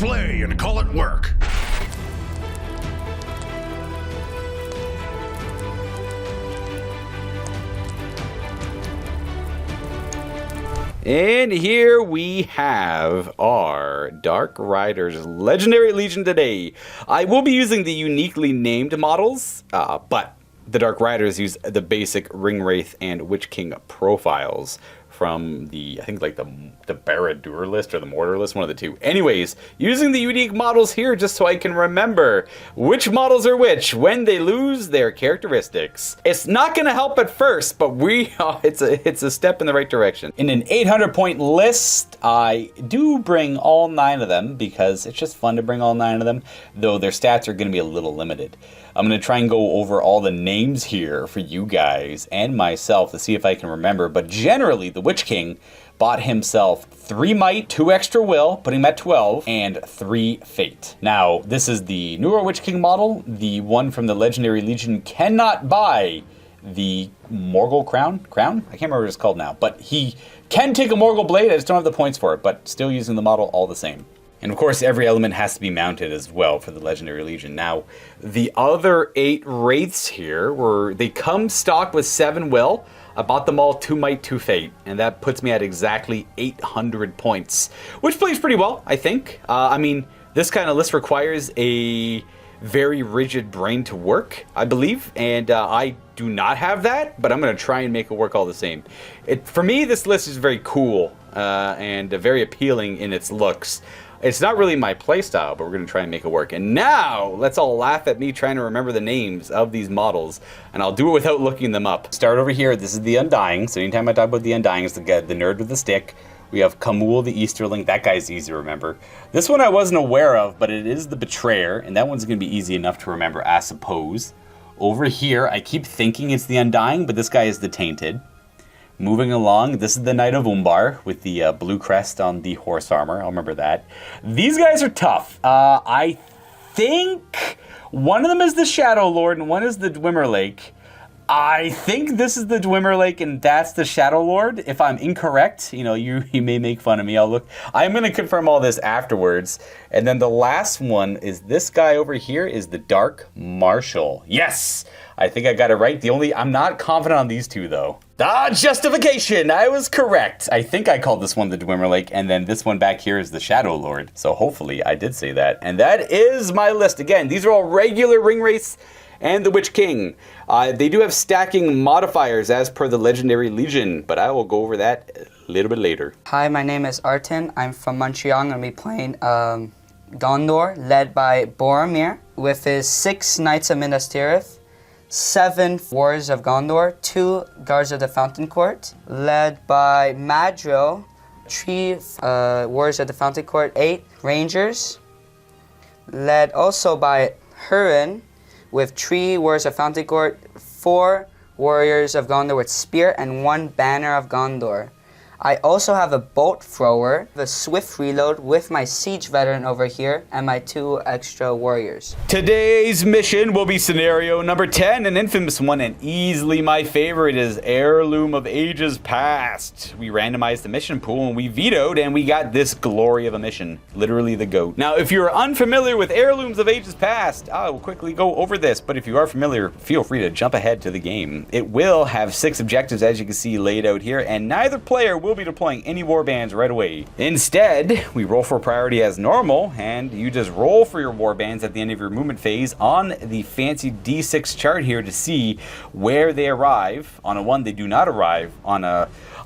play and call it work. And here we have our Dark Riders Legendary Legion today. I will be using the uniquely named models, but the Dark Riders use the basic Ring Wraith and Witch King profiles from the, I think like the Barad-dûr list or the Mortar list, one of the two. Anyways, using the unique models here just so I can remember which models are which when they lose their characteristics. It's not going to help at first, but it's a step in the right direction. In an 800-point list, I do bring all 9 of them because it's just fun to bring all 9 of them, though their stats are going to be a little limited. I'm going to try and go over all the names here for you guys and myself to see if I can remember, but generally the Witch King bought himself 3 might, 2 extra will, putting him at 12, and 3 fate. Now, this is the newer Witch King model. The one from the Legendary Legion cannot buy the Morgul Crown? I can't remember what it's called now, but he can take a Morgul Blade. I just don't have the points for it, but still using the model all the same. And of course, every element has to be mounted as well for the Legendary Legion. Now, the other 8 Wraiths here, they come stocked with 7 will. I bought them all 2 might, 2 fate, and that puts me at exactly 800 points, which plays pretty well, I think. I mean, this kind of list requires a very rigid brain to work, I believe, and I do not have that, but I'm going to try and make it work all the same. For me, this list is very cool and very appealing in its looks. It's not really my playstyle, but we're going to try and make it work. And now, let's all laugh at me trying to remember the names of these models, and I'll do it without looking them up. Start over here. This is the Undying, so anytime I talk about the Undying, it's the nerd with the stick. We have Kamul, the Easterling. That guy's easy to remember. This one I wasn't aware of, but it is the Betrayer, and that one's going to be easy enough to remember, I suppose. Over here, I keep thinking it's the Undying, but this guy is the Tainted. Moving along, this is the Knight of Umbar with the blue crest on the horse armor. I'll remember that. These guys are tough. I think one of them is the Shadow Lord and one is the Dwemer Lake. I think this is the Dwemer Lake and that's the Shadow Lord. If I'm incorrect, you may make fun of me. I'm going to confirm all this afterwards. And then the last one is this guy over here is the Dark Marshal. Yes! I think I got it right. I'm not confident on these two though. Justification! I was correct. I think I called this one the Dwemer Lake, and then this one back here is the Shadow Lord. So hopefully I did say that. And that is my list. Again, these are all regular Ring Wraiths and the Witch King. They do have stacking modifiers as per the Legendary Legion, but I will go over that a little bit later. Hi, my name is Arten. I'm from Montreal. I'm going to be playing Gondor, led by Boromir, with his 6 Knights of Minas Tirith, 7 Warriors of Gondor, 2 Guards of the Fountain Court, led by Madril, 3 Warriors of the Fountain Court, 8 Rangers, led also by Hurin, with 3 Warriors of Fountain Court, 4 Warriors of Gondor with Spear, and 1 Banner of Gondor. I also have a bolt thrower, a swift reload with my siege veteran over here, and my 2 extra warriors. Today's mission will be scenario number 10, an infamous one, and easily my favorite is Heirloom of Ages Past. We randomized the mission pool and we vetoed, and we got this glory of a mission, literally the GOAT. Now, if you're unfamiliar with Heirlooms of Ages Past, I will quickly go over this, but if you are familiar, feel free to jump ahead to the game. It will have 6 objectives, as you can see laid out here, and neither player will be deploying any warbands right away. Instead, we roll for priority as normal, and you just roll for your warbands at the end of your movement phase on the fancy D6 chart here to see where they arrive. On a 1, they do not arrive.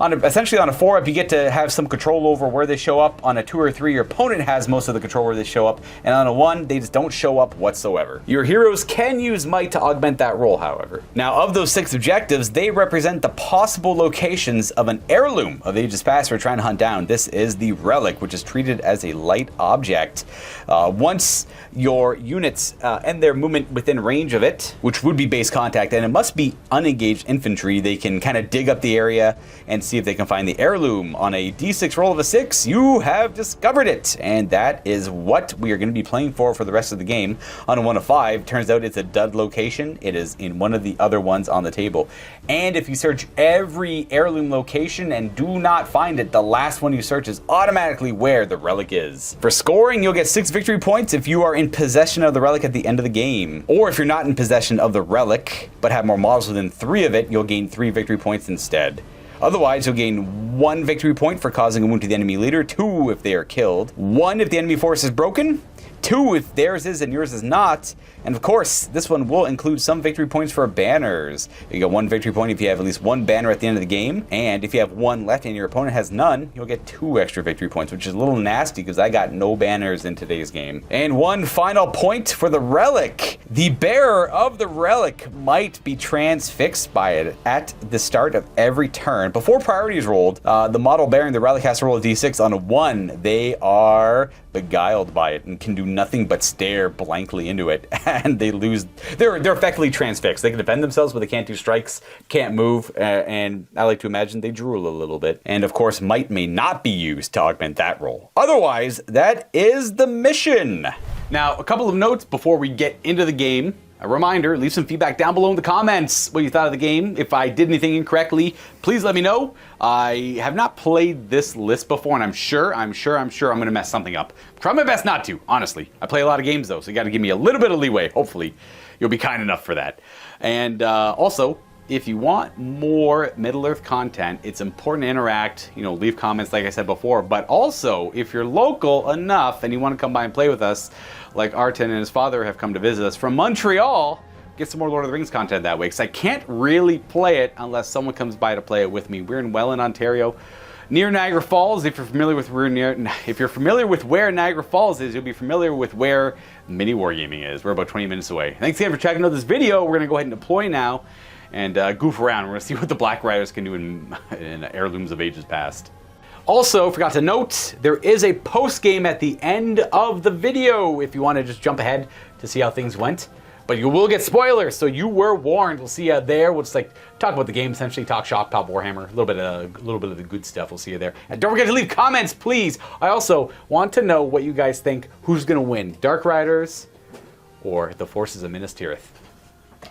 Essentially on a 4 up, you get to have some control over where they show up. On a 2 or 3, your opponent has most of the control where they show up, and on a 1, they just don't show up whatsoever. Your heroes can use might to augment that roll, however. Now, of those 6 objectives, they represent the possible locations of an heirloom of Ages Past we're trying to hunt down. This is the relic, which is treated as a light object. Once your units end their movement within range of it, which would be base contact, and it must be unengaged infantry, they can kind of dig up the area and see if they can find the heirloom. On a d6 roll of a 6, you have discovered it, and that is what we are going to be playing for the rest of the game. On a 1 of 5, turns out it's a dud location. It is in one of the other ones on the table, and if you search every heirloom location and do not find it, the last one you search is automatically where the relic is. For scoring, you'll get 6 victory points if you are in possession of the relic at the end of the game. Or if you're not in possession of the relic, but have more models within 3 of it, you'll gain 3 victory points instead. Otherwise, you'll gain 1 victory point for causing a wound to the enemy leader, 2 if they are killed, 1 if the enemy force is broken, 2 if theirs is and yours is not, and of course, this one will include some victory points for banners. You get 1 victory point if you have at least 1 banner at the end of the game, and if you have 1 left and your opponent has none, you'll get 2 extra victory points, which is a little nasty because I got no banners in today's game. And 1 final point for the relic. The bearer of the relic might be transfixed by it at the start of every turn. Before priority is rolled, the model bearing the relic has to roll a d6. On a 1, they are beguiled by it and can do nothing but stare blankly into it, and they lose. They're effectively transfixed. They can defend themselves, but they can't do strikes, can't move, and I like to imagine they drool a little bit. And of course, might may not be used to augment that roll. Otherwise, that is the mission. Now, a couple of notes before we get into the game. A reminder, leave some feedback down below in the comments what you thought of the game. If I did anything incorrectly, please let me know. I have not played this list before, and I'm sure I'm gonna mess something up. Try my best not to, honestly. I play a lot of games though, so you gotta give me a little bit of leeway. Hopefully, you'll be kind enough for that. And also, if you want more Middle-earth content, it's important to interact, leave comments like I said before, but also, if you're local enough and you want to come by and play with us, like Arten and his father have come to visit us from Montreal, get some more Lord of the Rings content that way, because I can't really play it unless someone comes by to play it with me. We're in Welland, Ontario, near Niagara Falls. If you're familiar with where Niagara Falls is, you'll be familiar with where MiniWarGaming is. We're about 20 minutes away. Thanks again for checking out this video. We're going to go ahead and deploy now and goof around. We're going to see what the Black Riders can do in Heirlooms of Ages Past. Also, forgot to note, there is a post-game at the end of the video if you want to just jump ahead to see how things went. But you will get spoilers, so you were warned. We'll see you there. We'll just talk about the game, essentially talk shop, talk Warhammer, a little bit of the good stuff. We'll see you there. And don't forget to leave comments, please. I also want to know what you guys think. Who's going to win, Dark Riders or the forces of Minas Tirith?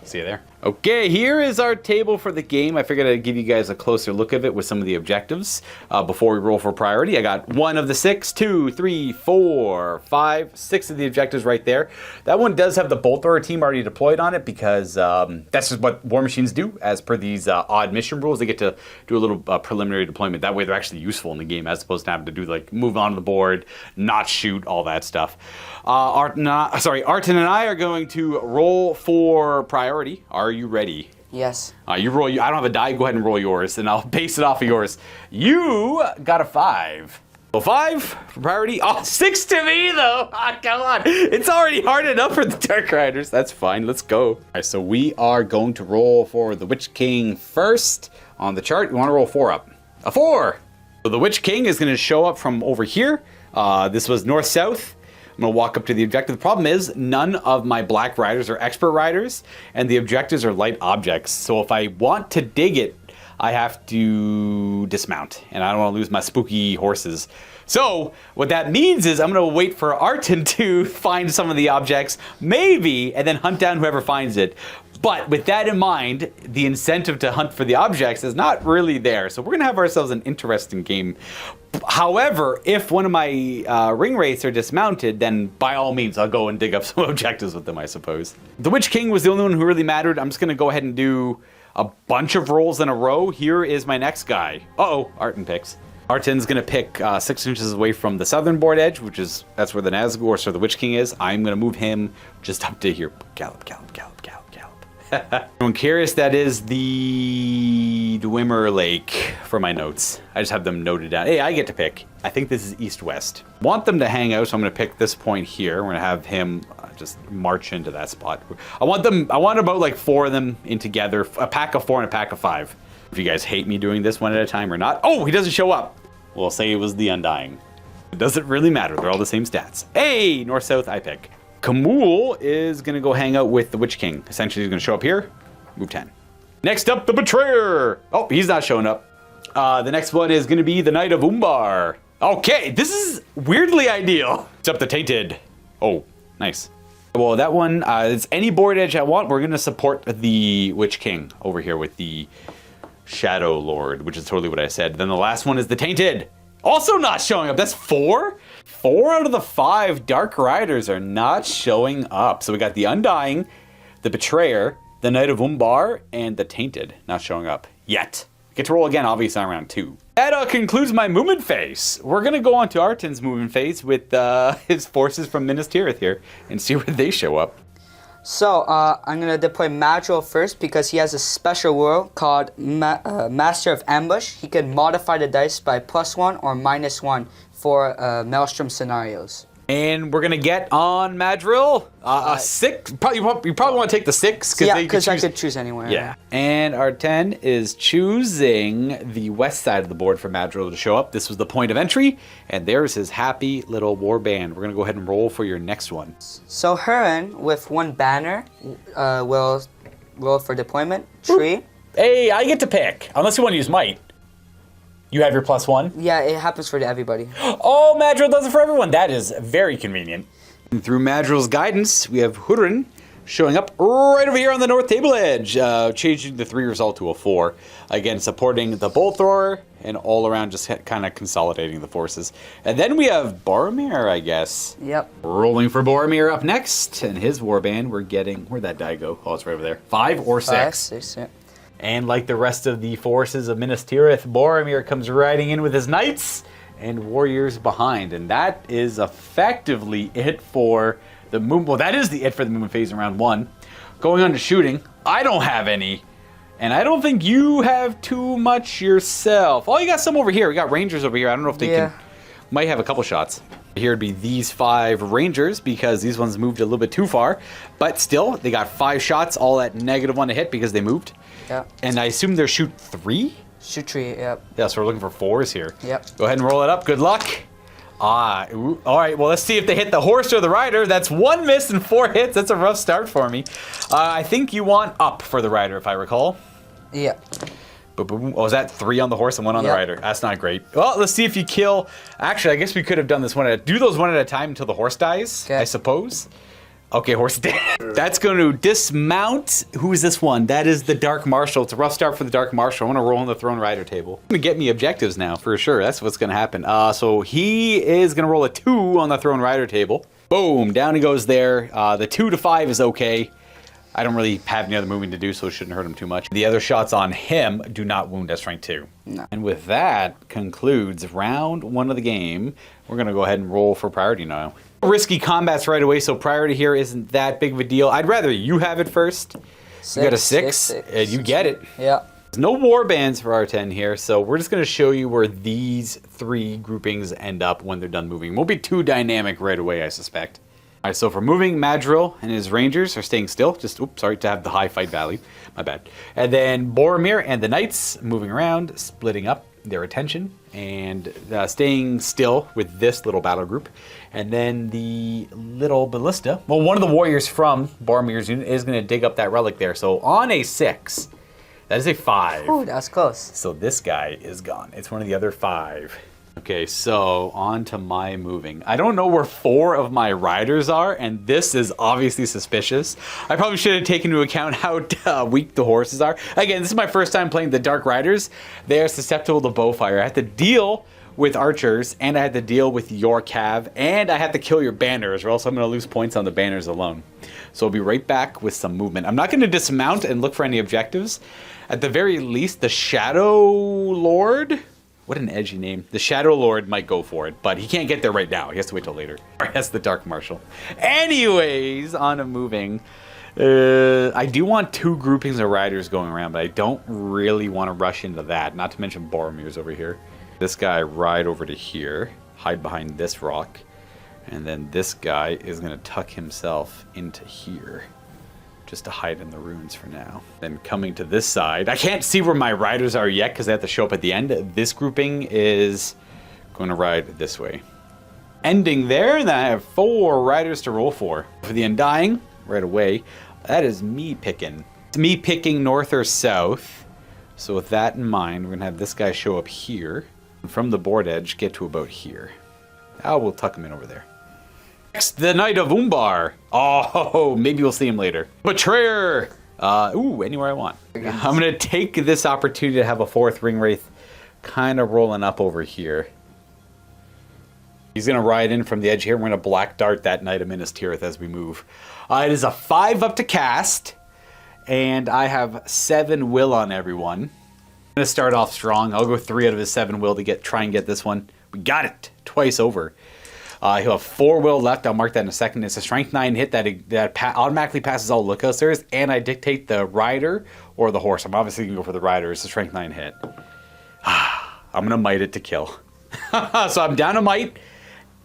See you there. Okay, here is our table for the game. I figured I'd give you guys a closer look of it with some of the objectives before we roll for priority. I got 1 of the 6, 2, 3, 4, 5, 6 of the objectives right there. That one does have the bolt thrower team already deployed on it because that's just what war machines do. As per these odd mission rules, they get to do a little preliminary deployment. That way they're actually useful in the game as opposed to having to do move on the board, not shoot, all that stuff. Arten and I are going to roll for priority. Are you ready? Yes. You roll. I don't have a die. Go ahead and roll yours, and I'll base it off of yours. You got a 5. So 5 for priority. Oh, 6 to me though. Oh, come on. It's already hard enough for the Dark Riders. That's fine. Let's go. All right. So we are going to roll for the Witch King first on the chart. You want to roll 4 up. A 4. So the Witch King is going to show up from over here. This was north-south. I'm going to walk up to the objective. The problem is none of my Black Riders are expert riders, and the objectives are light objects. So if I want to dig it, I have to dismount, and I don't want to lose my spooky horses. So what that means is I'm going to wait for Arten to find some of the objects, maybe, and then hunt down whoever finds it. But with that in mind, the incentive to hunt for the objects is not really there. So we're going to have ourselves an interesting game. However, if one of my ring wraiths are dismounted, then by all means, I'll go and dig up some objectives with them, I suppose. The Witch King was the only one who really mattered. I'm just going to go ahead and do a bunch of rolls in a row. Here is my next guy. Uh-oh, Arten picks. Arten's going to pick 6 inches away from the southern board edge, that's where the Nazgûl, so the Witch King is. I'm going to move him just up to here. Gallop, gallop, gallop, gallop. I'm curious, that is the Dwemer Lake for my notes. I just have them noted down. Hey, I get to pick. I think this is east-west. Want them to hang out, so I'm going to pick this point here. We're going to have him just march into that spot. I want about 4 of them in together, a pack of 4 and a pack of 5. If you guys hate me doing this one at a time or not. Oh, he doesn't show up. We'll say it was the Undying. It doesn't really matter. They're all the same stats. Hey, north-south, I pick. Kamul is going to go hang out with the Witch King. Essentially, he's going to show up here. Move 10. Next up, the Betrayer. Oh, he's not showing up. The next one is going to be the Knight of Umbar. Okay, this is weirdly ideal. It's up the Tainted. Oh, nice. Well, that one, it's any board edge I want. We're going to support the Witch King over here with the Shadow Lord, which is totally what I said. Then the last one is the Tainted. Also not showing up. That's 4? 4 out of the 5 Dark Riders are not showing up. So we got the Undying, the Betrayer, the Knight of Umbar, and the Tainted not showing up yet. Get to roll again, obviously, on round 2. That concludes my movement phase. We're going to go on to Arten's movement phase with his forces from Minas Tirith here and see where they show up. So, I'm going to deploy Madril first because he has a special rule called Master of Ambush. He can modify the dice by +1 or -1 for Maelstrom scenarios. And we're going to get on Madril a 6. You probably want to take the 6. Yeah, because I could choose anywhere. Yeah. And Arten is choosing the west side of the board for Madril to show up. This was the point of entry. And there's his happy little war band. We're going to go ahead and roll for your next one. So Huron, with 1 banner, will roll for deployment. Tree. Hey, I get to pick. Unless you want to use Might. You have your +1? Yeah, it happens for everybody. Oh, Madril does it for everyone. That is very convenient. And through Madril's guidance, we have Huron showing up right over here on the north table edge, changing the 3 result to a 4. Again, supporting the bolt thrower and all around just kind of consolidating the forces. And then we have Boromir, I guess. Yep. Rolling for Boromir up next. And his warband, we're getting... Where'd that die go? Oh, it's right over there. 5 or 6? 5, 6, yeah. And like the rest of the forces of Minas Tirith, Boromir comes riding in with his knights and warriors behind. And that is effectively it for the movement. Well, that is the it for the movement phase in round 1. Going on to shooting, I don't have any. And I don't think you have too much yourself. Oh, you got some over here. We got rangers over here. I don't know if they can... Might have a couple shots. Here would be these 5 rangers because these ones moved a little bit too far. But still, they got 5 shots, all at -1 to hit because they moved. Yep. And I assume they're shoot 3? Shoot 3, yep. Yeah, so we're looking for 4s here. Yep. Go ahead and roll it up. Good luck. Ooh. All right, well, let's see if they hit the horse or the rider. That's 1 miss and 4 hits. That's a rough start for me. I think you want up for the rider, if I recall. Yep. Boom. Oh, is that 3 on the horse and 1 on the rider? That's not great. Well, let's see if you kill... Actually, I guess we could have done this one do those one at a time until the horse dies, I suppose. Okay, horse dead. That's going to dismount. Who is this one? That is the Dark Marshal. It's a rough start for the Dark Marshal. I want to roll on the Throne Rider table. Going to get me objectives now, for sure. That's what's going to happen. So he is going to roll a 2 on the Throne Rider table. Boom, down he goes there. The 2 to 5 is okay. I don't really have any other moving to do, so it shouldn't hurt him too much. The other shots on him do not wound at strength 2. No. And with that concludes round 1 of the game. We're going to go ahead and roll for priority now. Risky combats right away, so priority here isn't that big of a deal. I'd rather you have it first. You got a 6, and you get it. Yeah. There's no war bands for R10 here, so we're just going to show you where these 3 groupings end up when they're done moving. It won't be too dynamic right away, I suspect. All right, so for moving, Madril and his rangers are staying still. Just, oops, sorry to have the high fight value. My bad. And then Boromir and the knights moving around, splitting up their attention and staying still with this little battle group. And then the little ballista. Well, one of the warriors from Boromir's unit is going to dig up that relic there. So on a 6, that is a 5. Ooh, that's close. So this guy is gone. It's one of the other 5. Okay, so on to my moving. I don't know where 4 of my riders are, and this is obviously suspicious. I probably should have taken into account how weak the horses are. Again, this is my first time playing the Dark Riders. They are susceptible to bowfire. I have to deal with archers, and I have to deal with your cav, and I have to kill your banners, or else I'm going to lose points on the banners alone. So I'll be right back with some movement. I'm not going to dismount and look for any objectives. At the very least, the Shadow Lord... What an edgy name. The Shadow Lord might go for it, but he can't get there right now. He has to wait till later. That's the Dark Marshal. Anyways, on to moving. I do want 2 groupings of riders going around, but I don't really want to rush into that. Not to mention Boromir's over here. This guy ride over to here, hide behind this rock, and then this guy is going to tuck himself into here. Just to hide in the ruins for now. Then coming to this side, I can't see where my riders are yet because they have to show up at the end. This grouping is going to ride this way. Ending there, and then I have 4 riders to roll for. For the Undying, right away, that is me picking. It's me picking north or south. So with that in mind, we're going to have this guy show up here. And from the board edge, get to about here. Now we'll tuck him in over there. Next, the Knight of Umbar. Oh, maybe we'll see him later. Betrayer Ooh, anywhere I want. I'm going to take this opportunity to have a 4th Ring Wraith kind of rolling up over here. He's going to ride in from the edge here. We're going to Black Dart that Knight of Minas Tirith as we move. It is a 5 up to cast, and I have 7 will on everyone. I'm going to start off strong. I'll go 3 out of his 7 will to try and get this one. We got it twice over. He'll have 4 will left. I'll mark that in a second. It's a strength 9 hit that automatically passes all lookout stairs, and I dictate the rider or the horse. I'm obviously going to go for the rider. It's a strength 9 hit. I'm going to might it to kill. So I'm down a might,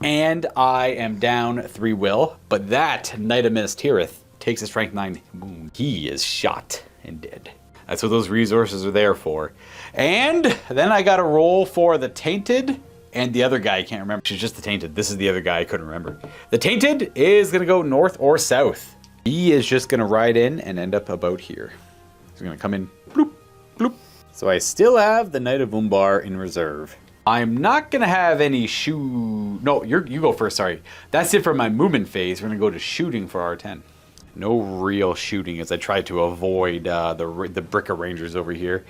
and I am down 3 will. But that Knight of Minas Tirith takes a strength 9 wound. He is shot and dead. That's what those resources are there for. And then I got to roll for the Tainted. And the other guy, I can't remember. She's just the Tainted. This is the other guy I couldn't remember. The Tainted is going to go north or south. He is just going to ride in and end up about here. He's going to come in. Bloop, bloop. So I still have the Knight of Umbar in reserve. I'm not going to have any No, you go first, sorry. That's it for my movement phase. We're going to go to shooting for R10. No real shooting as I try to avoid the Bricker Rangers over here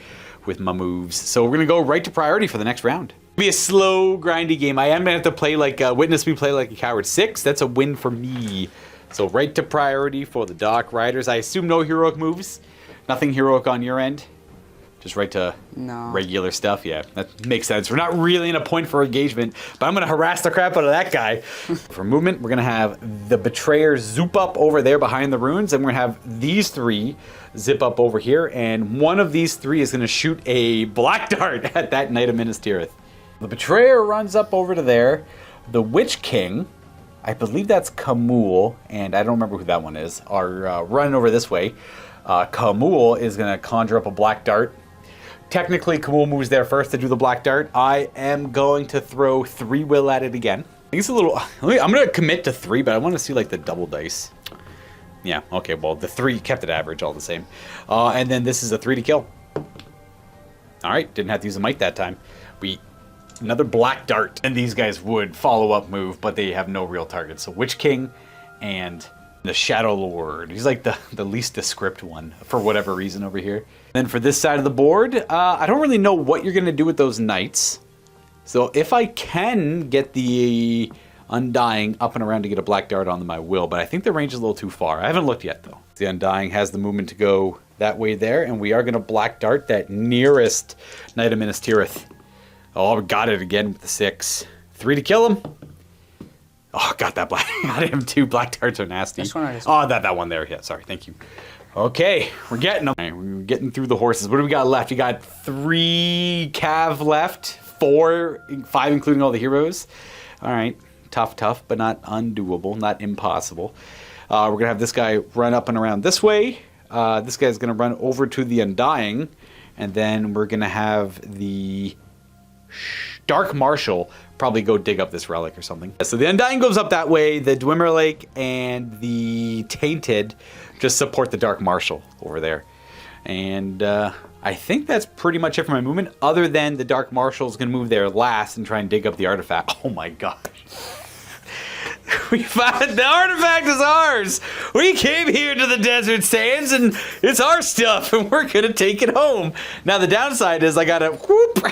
with my moves. So we're going to go right to priority for the next round. Be a slow, grindy game. I am going to have to play like, witness me play like a coward. 6, that's a win for me. So right to priority for the Dark Riders. I assume no heroic moves? Nothing heroic on your end? Just right to regular stuff? Yeah, that makes sense. We're not really in a point for engagement, but I'm going to harass the crap out of that guy. For movement, we're going to have the Betrayer zoop up over there behind the runes, and we're going to have these 3 zip up over here, and one of these 3 is going to shoot a Black Dart at that Knight of Minas Tirith. The Betrayer runs up over to there. The Witch King, I believe that's Kamul, and I don't remember who that one is, are running over this way. Kamul is going to conjure up a Black Dart. Technically, Kamul moves there first to do the Black Dart. I am going to throw 3 will at it again. I think it's a little... I'm going to commit to 3, but I want to see like the double dice. Yeah, okay, well, the 3 kept it average all the same. And then this is a 3 to kill. All right, didn't have to use a might that time. Another Black Dart. And these guys would follow-up move, but they have no real target. So Witch King and the Shadow Lord. He's like the least descript one for whatever reason over here. Then for this side of the board, I don't really know what you're going to do with those knights. So if I can get the Undying up and around to get a Black Dart on them, I will. But I think the range is a little too far. I haven't looked yet, though. The Undying has the movement to go that way there. And we are going to Black Dart that nearest Knight of Minas Tirith. Oh, I got it again with the 6. 3 to kill him. Oh, got that Black. Got him too. Black Darts are nasty. Oh, that one there. Yeah, sorry. Thank you. Okay, we're getting them. Right, we're getting through the horses. What do we got left? We got 3 cav left. 5 including all the heroes. All right. Tough, but not undoable. Not impossible. We're going to have this guy run up and around this way. This guy's going to run over to the Undying. And then we're going to have the Dark Marshal probably go dig up this relic or something. So the Undying goes up that way. The Dwimmer Lake and the Tainted just support the Dark Marshal over there. And I think that's pretty much it for my movement, other than the Dark Marshal is going to move there last and try and dig up the artifact. Oh my gosh. We found the artifact is ours. We came here to the desert sands and it's our stuff and we're going to take it home. Now the downside is I got to whoop.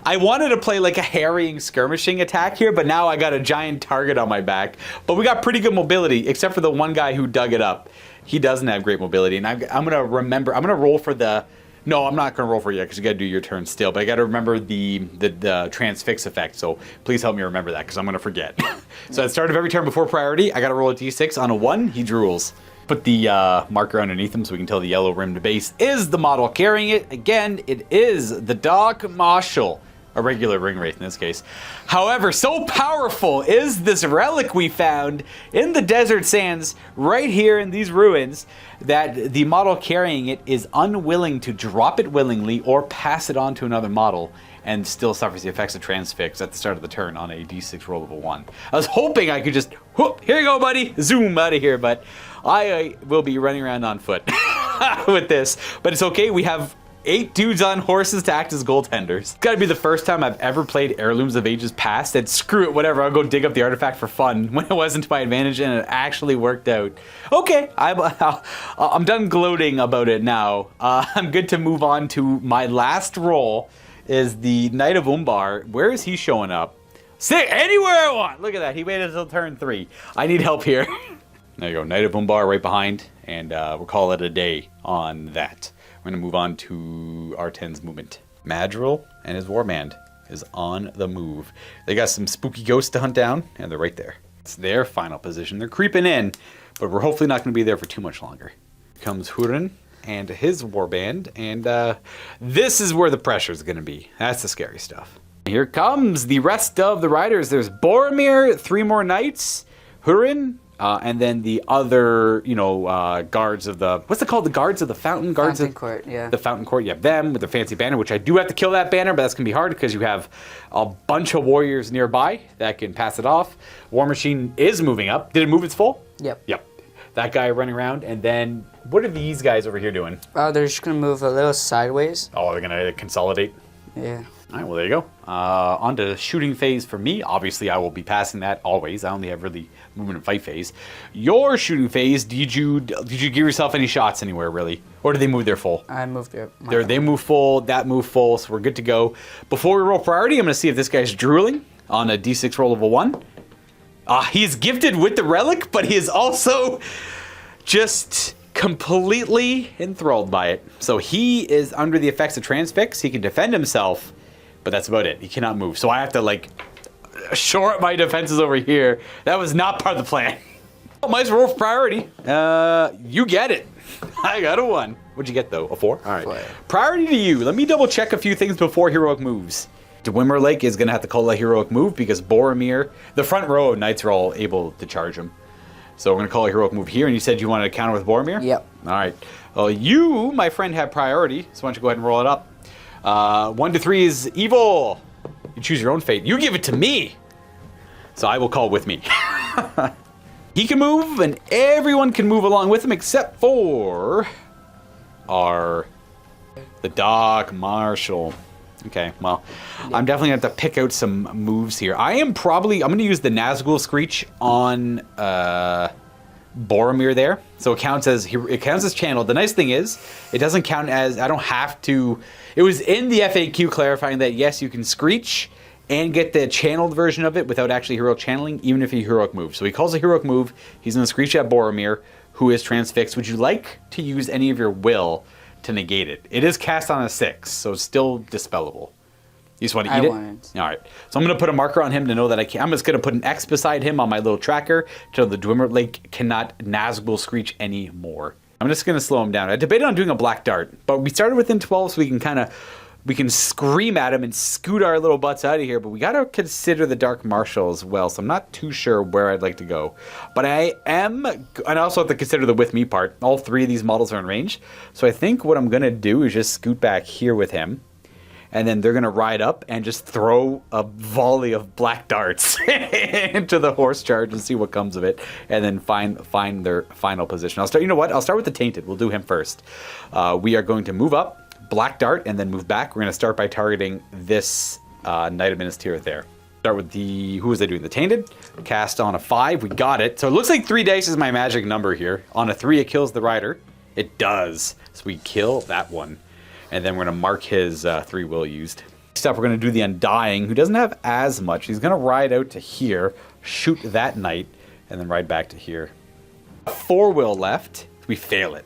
I wanted to play like a harrying skirmishing attack here, but now I got a giant target on my back. But we got pretty good mobility, except for the one guy who dug it up. He doesn't have great mobility, and I'm going to remember, I'm going to roll for the... No, I'm not going to roll for you because you got to do your turn still, but I got to remember the transfix effect, so please help me remember that because I'm going to forget. So at the start of every turn before priority, I got to roll a d6. On a 1, he drools. Put the marker underneath him so we can tell the yellow rimmed base is the model carrying it. Again, it is the Dark Marshal. A regular ring wraith in this case. However, so powerful is this relic we found in the desert sands right here in these ruins that the model carrying it is unwilling to drop it willingly or pass it on to another model and still suffers the effects of transfix at the start of the turn on a d6 roll of a 1. I was hoping I could just, whoop, here you go, buddy, zoom out of here, but I will be running around on foot with this. But it's okay, we have 8 dudes on horses to act as goaltenders. Gotta be the first time I've ever played Heirlooms of Ages Past, and screw it, whatever, I'll go dig up the artifact for fun when it wasn't to my advantage and it actually worked out. Okay, I'm done gloating about it now. I'm good to move on to my last roll, is the Knight of Umbar. Where is he showing up? Sit anywhere I want! Look at that, he waited until turn 3. I need help here. There you go, Knight of Umbar right behind, and we'll call it a day on that. We're going to move on to Arten's movement. Madrigal and his warband is on the move. They got some spooky ghosts to hunt down, and they're right there. It's their final position. They're creeping in, but we're hopefully not going to be there for too much longer. Here comes Hurin and his warband, and this is where the pressure is going to be. That's the scary stuff. Here comes the rest of the riders. There's Boromir, 3 more knights, Hurin, and then the other, guards of the, what's it called? The guards of the fountain? Fountain Court, yeah. The Fountain Court, you have them with their fancy banner, which I do have to kill that banner, but that's going to be hard because you have a bunch of warriors nearby that can pass it off. War Machine is moving up. Did it move its full? Yep. Yep. That guy running around, and then what are these guys over here doing? They're just going to move a little sideways. Oh, they're going to consolidate? Yeah. All right, well, there you go. On to shooting phase for me. Obviously, I will be passing that always. I only have really movement and fight phase. Your shooting phase, did you give yourself any shots anywhere, really? Or did they move their full? I moved it. They move full, that move full, so we're good to go. Before we roll priority, I'm going to see if this guy's drooling on a d6 roll of a 1. He's gifted with the relic, but he is also just completely enthralled by it. So he is under the effects of transfix. He can defend himself, but that's about it. He cannot move. So I have to shore up my defenses over here. That was not part of the plan. Might roll for priority. You get it. I got a 1. What'd you get though? A 4? All right. 4. Priority to you. Let me double check a few things before heroic moves. Dwemer Lake is going to have to call a heroic move because Boromir, the front row of knights are all able to charge him. So we're going to call a heroic move here, and you said you wanted to counter with Boromir? Yep. All right. Well, you, my friend, have priority, so why don't you go ahead and roll it up. 1 to 3 is evil. You choose your own fate. You give it to me. So I will call with me. He can move, and everyone can move along with him except for the Dark Marshal. Okay, well, yeah. I'm definitely going to have to pick out some moves here. I'm going to use the Nazgul Screech on Boromir there. So it counts as channeled. The nice thing is, it doesn't count as, I don't have to, it was in the FAQ clarifying that yes, you can Screech and get the channeled version of it without actually heroic channeling, even if you heroic move. So he calls a heroic move, he's going to Screech at Boromir, who is transfixed. Would you like to use any of your will to negate it? It is cast on a 6, so it's still dispellable. You just want to eat it? All right. So I'm going to put a marker on him to know that I can't. I'm just going to put an X beside him on my little tracker so the Dwemer Lake cannot Nazgul Screech anymore. I'm just going to slow him down. I debated on doing a black dart, but we started within 12, so we can scream at him and scoot our little butts out of here, but we got to consider the Dark Marshal as well, so I'm not too sure where I'd like to go. But I am, and I also have to consider the with me part. All 3 of these models are in range, so I think what I'm going to do is just scoot back here with him, and then they're going to ride up and just throw a volley of black darts into the horse charge and see what comes of it, and then find their final position. I'll start with the Tainted. We'll do him first. We are going to move up, black dart, and then move back. We're going to start by targeting this Knight of Minas Tirith there. Start with who was I doing? The Tainted. Cast on a 5. We got it. So it looks like 3 dice is my magic number here. On a 3, it kills the rider. It does. So we kill that one. And then we're going to mark his 3 will used. Next up, we're going to do the Undying, who doesn't have as much. He's going to ride out to here, shoot that knight, and then ride back to here. 4 will left. We fail it.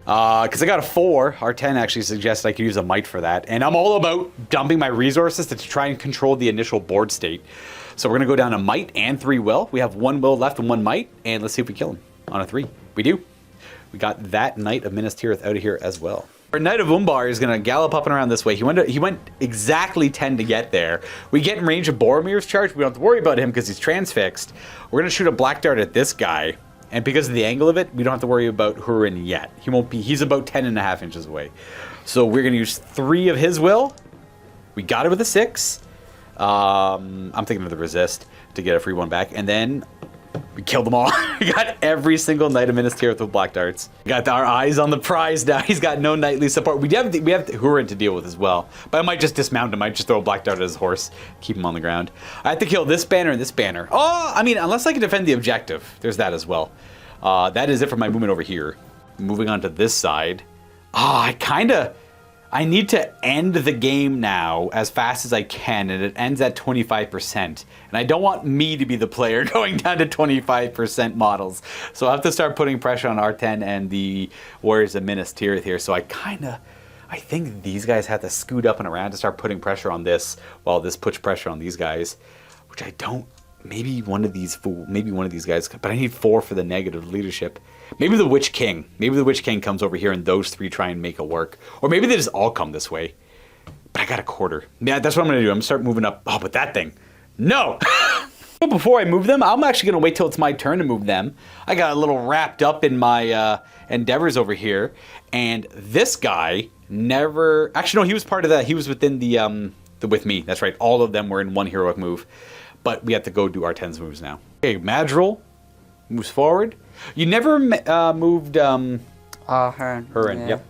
Because I got a 4, Arten actually suggested I could use a might for that. And I'm all about dumping my resources to try and control the initial board state. So we're going to go down a might and 3 will. We have 1 will left and 1 might. And let's see if we kill him on a 3. We do. We got that Knight of Minas Tirith out of here as well. Our Knight of Umbar is going to gallop up and around this way. He went exactly 10 to get there. We get in range of Boromir's charge. We don't have to worry about him because he's transfixed. We're going to shoot a black dart at this guy. And because of the angle of it, we don't have to worry about Hurin yet. He's about 10.5 inches away. So we're going to use 3 of his will. We got it with a 6. I'm thinking of the resist to get a free 1 back. And then We killed them all. We got every single knight of Minas Tirith with black darts. We got our eyes on the prize now. He's got no knightly support. We have Hurin to deal with as well. But I might just dismount him. I might just throw a black dart at his horse, keep him on the ground. I have to kill this banner and this banner. Oh, I mean, unless I can defend the objective. There's that as well. That is it for my movement over here. Moving on to this side. I need to end the game now as fast as I can, and it ends at 25%. And I don't want me to be the player going down to 25% models. So I have to start putting pressure on Arten and the Warriors of Minas Tirith here. So I think these guys have to scoot up and around to start putting pressure on this, while this puts pressure on these guys, which I don't. Maybe one of these guys, but I need 4 for the negative leadership. Maybe the Witch King. Maybe the Witch King comes over here and those 3 try and make it work. Or maybe they just all come this way. But I got a quarter. Yeah, that's what I'm going to do. I'm going to start moving up. Oh, but that thing. No! But before I move them, I'm actually going to wait till it's my turn to move them. I got a little wrapped up in my endeavors over here. And this guy never... Actually, no, he was part of that. He was within the with me. That's right. All of them were in one heroic move. But we have to go do our 10's moves now. Okay, Madril moves forward. You never moved... Herin. Herin, Yeah. yep.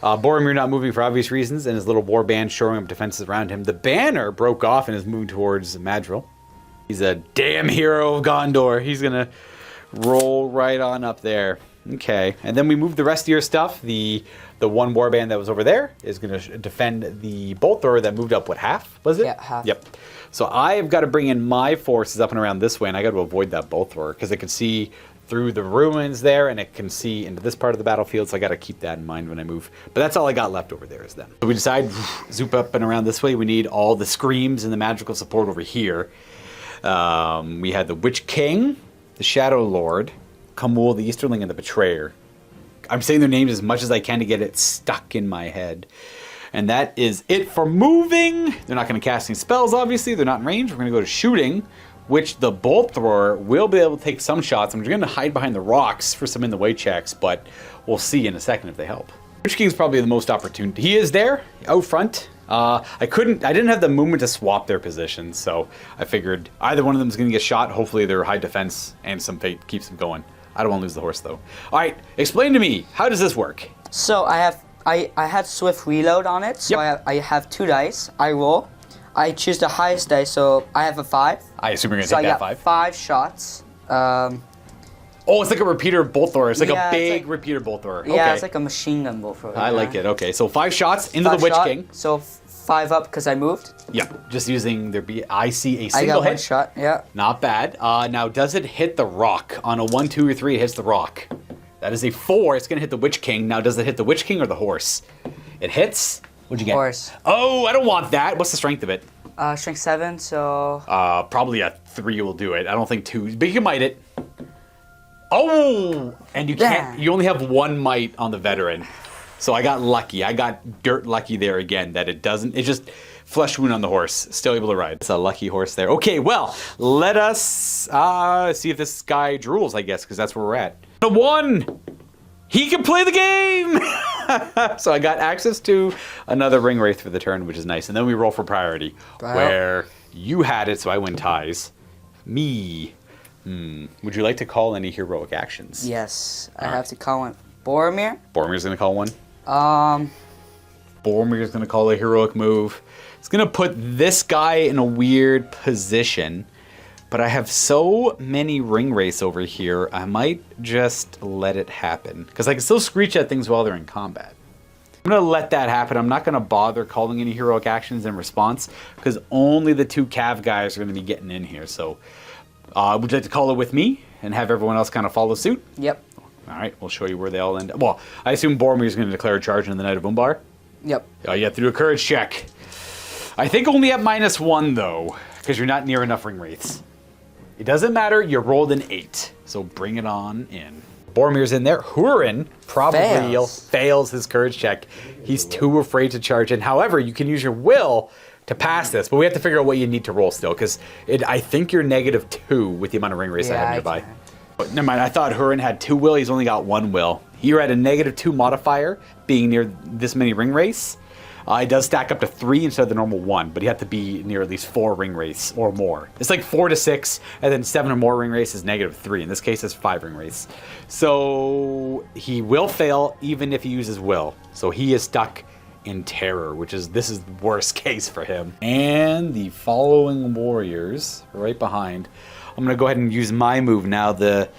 Boromir not moving for obvious reasons, and his little war band shoring up defenses around him. The banner broke off and is moving towards Madril. He's a damn hero of Gondor. He's going to roll right on up there. Okay, and then we move the rest of your stuff. The one warband that was over there is going to defend the bolt thrower that moved up, what, half? Was it? Yeah, half. Yep. So I've got to bring in my forces up and around this way, and I got to avoid that bolt thrower because it can see through the ruins there, and it can see into this part of the battlefield, so I got to keep that in mind when I move. But that's all I got left over there is them. So we decide, zoop up and around this way. We need all the screams and the magical support over here. We had the Witch King, the Shadow Lord, Kamul, the Easterling, and the Betrayer. I'm saying their names as much as I can to get it stuck in my head. And that is it for moving. They're not going to cast any spells, obviously. They're not in range. We're going to go to shooting, which the bolt thrower will be able to take some shots. I'm going to hide behind the rocks for some in the way checks, but we'll see in a second if they help. Witch King's probably the most opportune. He is there, out front. I didn't have the movement to swap their positions, so I figured either one of them is going to get shot. Hopefully their high defense and some fate keeps them going. I don't want to lose the horse, though. All right, explain to me, how does this work? So I had swift reload on it. So Yep. I have 2 dice. I roll. I choose the highest dice, so I have a 5. I assume you're going to So take I that got 5. 5 shots. Oh, it's like a repeater bolt thrower. It's like Yeah, a it's big like- repeater bolt thrower. Okay. Yeah, it's like a machine gun bolt thrower. I like it. Okay, so 5 shots into the Witch King. So 5 up because I moved. Yeah, just using their I see a I single got 1 hit. shot. Yeah. Not bad. Now, does it hit the rock? On a 1, 2, or 3, it hits the rock. That is a 4. It's going to hit the Witch King. Now, does it hit the Witch King or the horse? It hits. What'd you get? Horse. Oh, I don't want that. What's the strength of it? Strength 7. So Probably a 3 will do it. I don't think 2. But you can might it. Oh! And you can't. Yeah. You only have 1 might on the veteran. So I got lucky. I got dirt lucky there again that it doesn't. It just flesh wound on the horse. Still able to ride. It's a lucky horse there. Okay, well, let us see if this guy drools, I guess, because that's where we're at. The 1! He can play the game! So I got access to another ring wraith for the turn, which is nice. And then we roll for priority, Wow. where you had it, so I win ties. Me. Would you like to call any heroic actions? yes, I have to call it Boromir. Boromir's going to call one. Um, Boromir's going to call a heroic move. It's going to put this guy in a weird position. But I have so many ring wraiths over here, I might just let it happen. Because I can still screech at things while they're in combat. I'm going to let that happen. I'm not going to bother calling any heroic actions in response. Because only the 2 Cav guys are going to be getting in here. So, would you like to call it with me? And have everyone else kind of follow suit? yep. All right, we'll show you where they all end up. Well, I assume Boromir's going to declare a charge on the Knight of Umbar. Yep. You have to do a courage check. I think only at -1, though. Because you're not near enough ring wraiths. It doesn't matter, you rolled an 8, so bring it on in. Boromir's in there. Hurin probably fails his courage check. He's too afraid to charge in. However, you can use your will to pass this, but we have to figure out what you need to roll still, because I think you're -2 with the amount of ring wraiths I have nearby. But never mind, I thought Hurin had 2 will, he's only got 1 will. You're at a -2 modifier, being near this many ring wraiths. It does stack up to 3 instead of the normal 1, but you have to be near at least 4 ring wraiths or more. It's like 4 to 6, and then 7 or more ring wraiths is -3. In this case, it's 5 ring wraiths. So he will fail even if he uses will. So he is stuck in terror, this is the worst case for him. And the following warriors right behind. I'm gonna go ahead and use my move now. The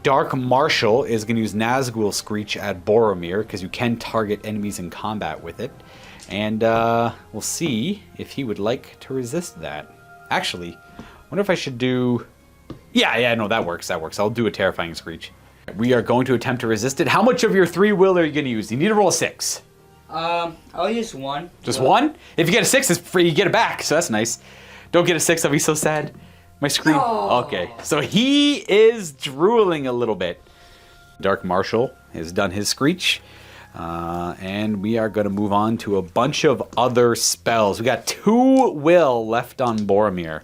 Dark Marshal is going to use Nazgul Screech at Boromir because you can target enemies in combat with it. And we'll see if he would like to resist that. Actually, I wonder if I should do... Yeah, no, that works. I'll do a Terrifying Screech. We are going to attempt to resist it. How much of your 3 will are you going to use? You need to roll a 6. I'll use 1. Just 1? If you get a 6, it's free. You get it back, so that's nice. Don't get a 6, I'll be so sad. My screen. Oh. Okay, so he is drooling a little bit. Dark Marshal has done his Screech. And we are going to move on to a bunch of other spells. We got 2 will left on Boromir.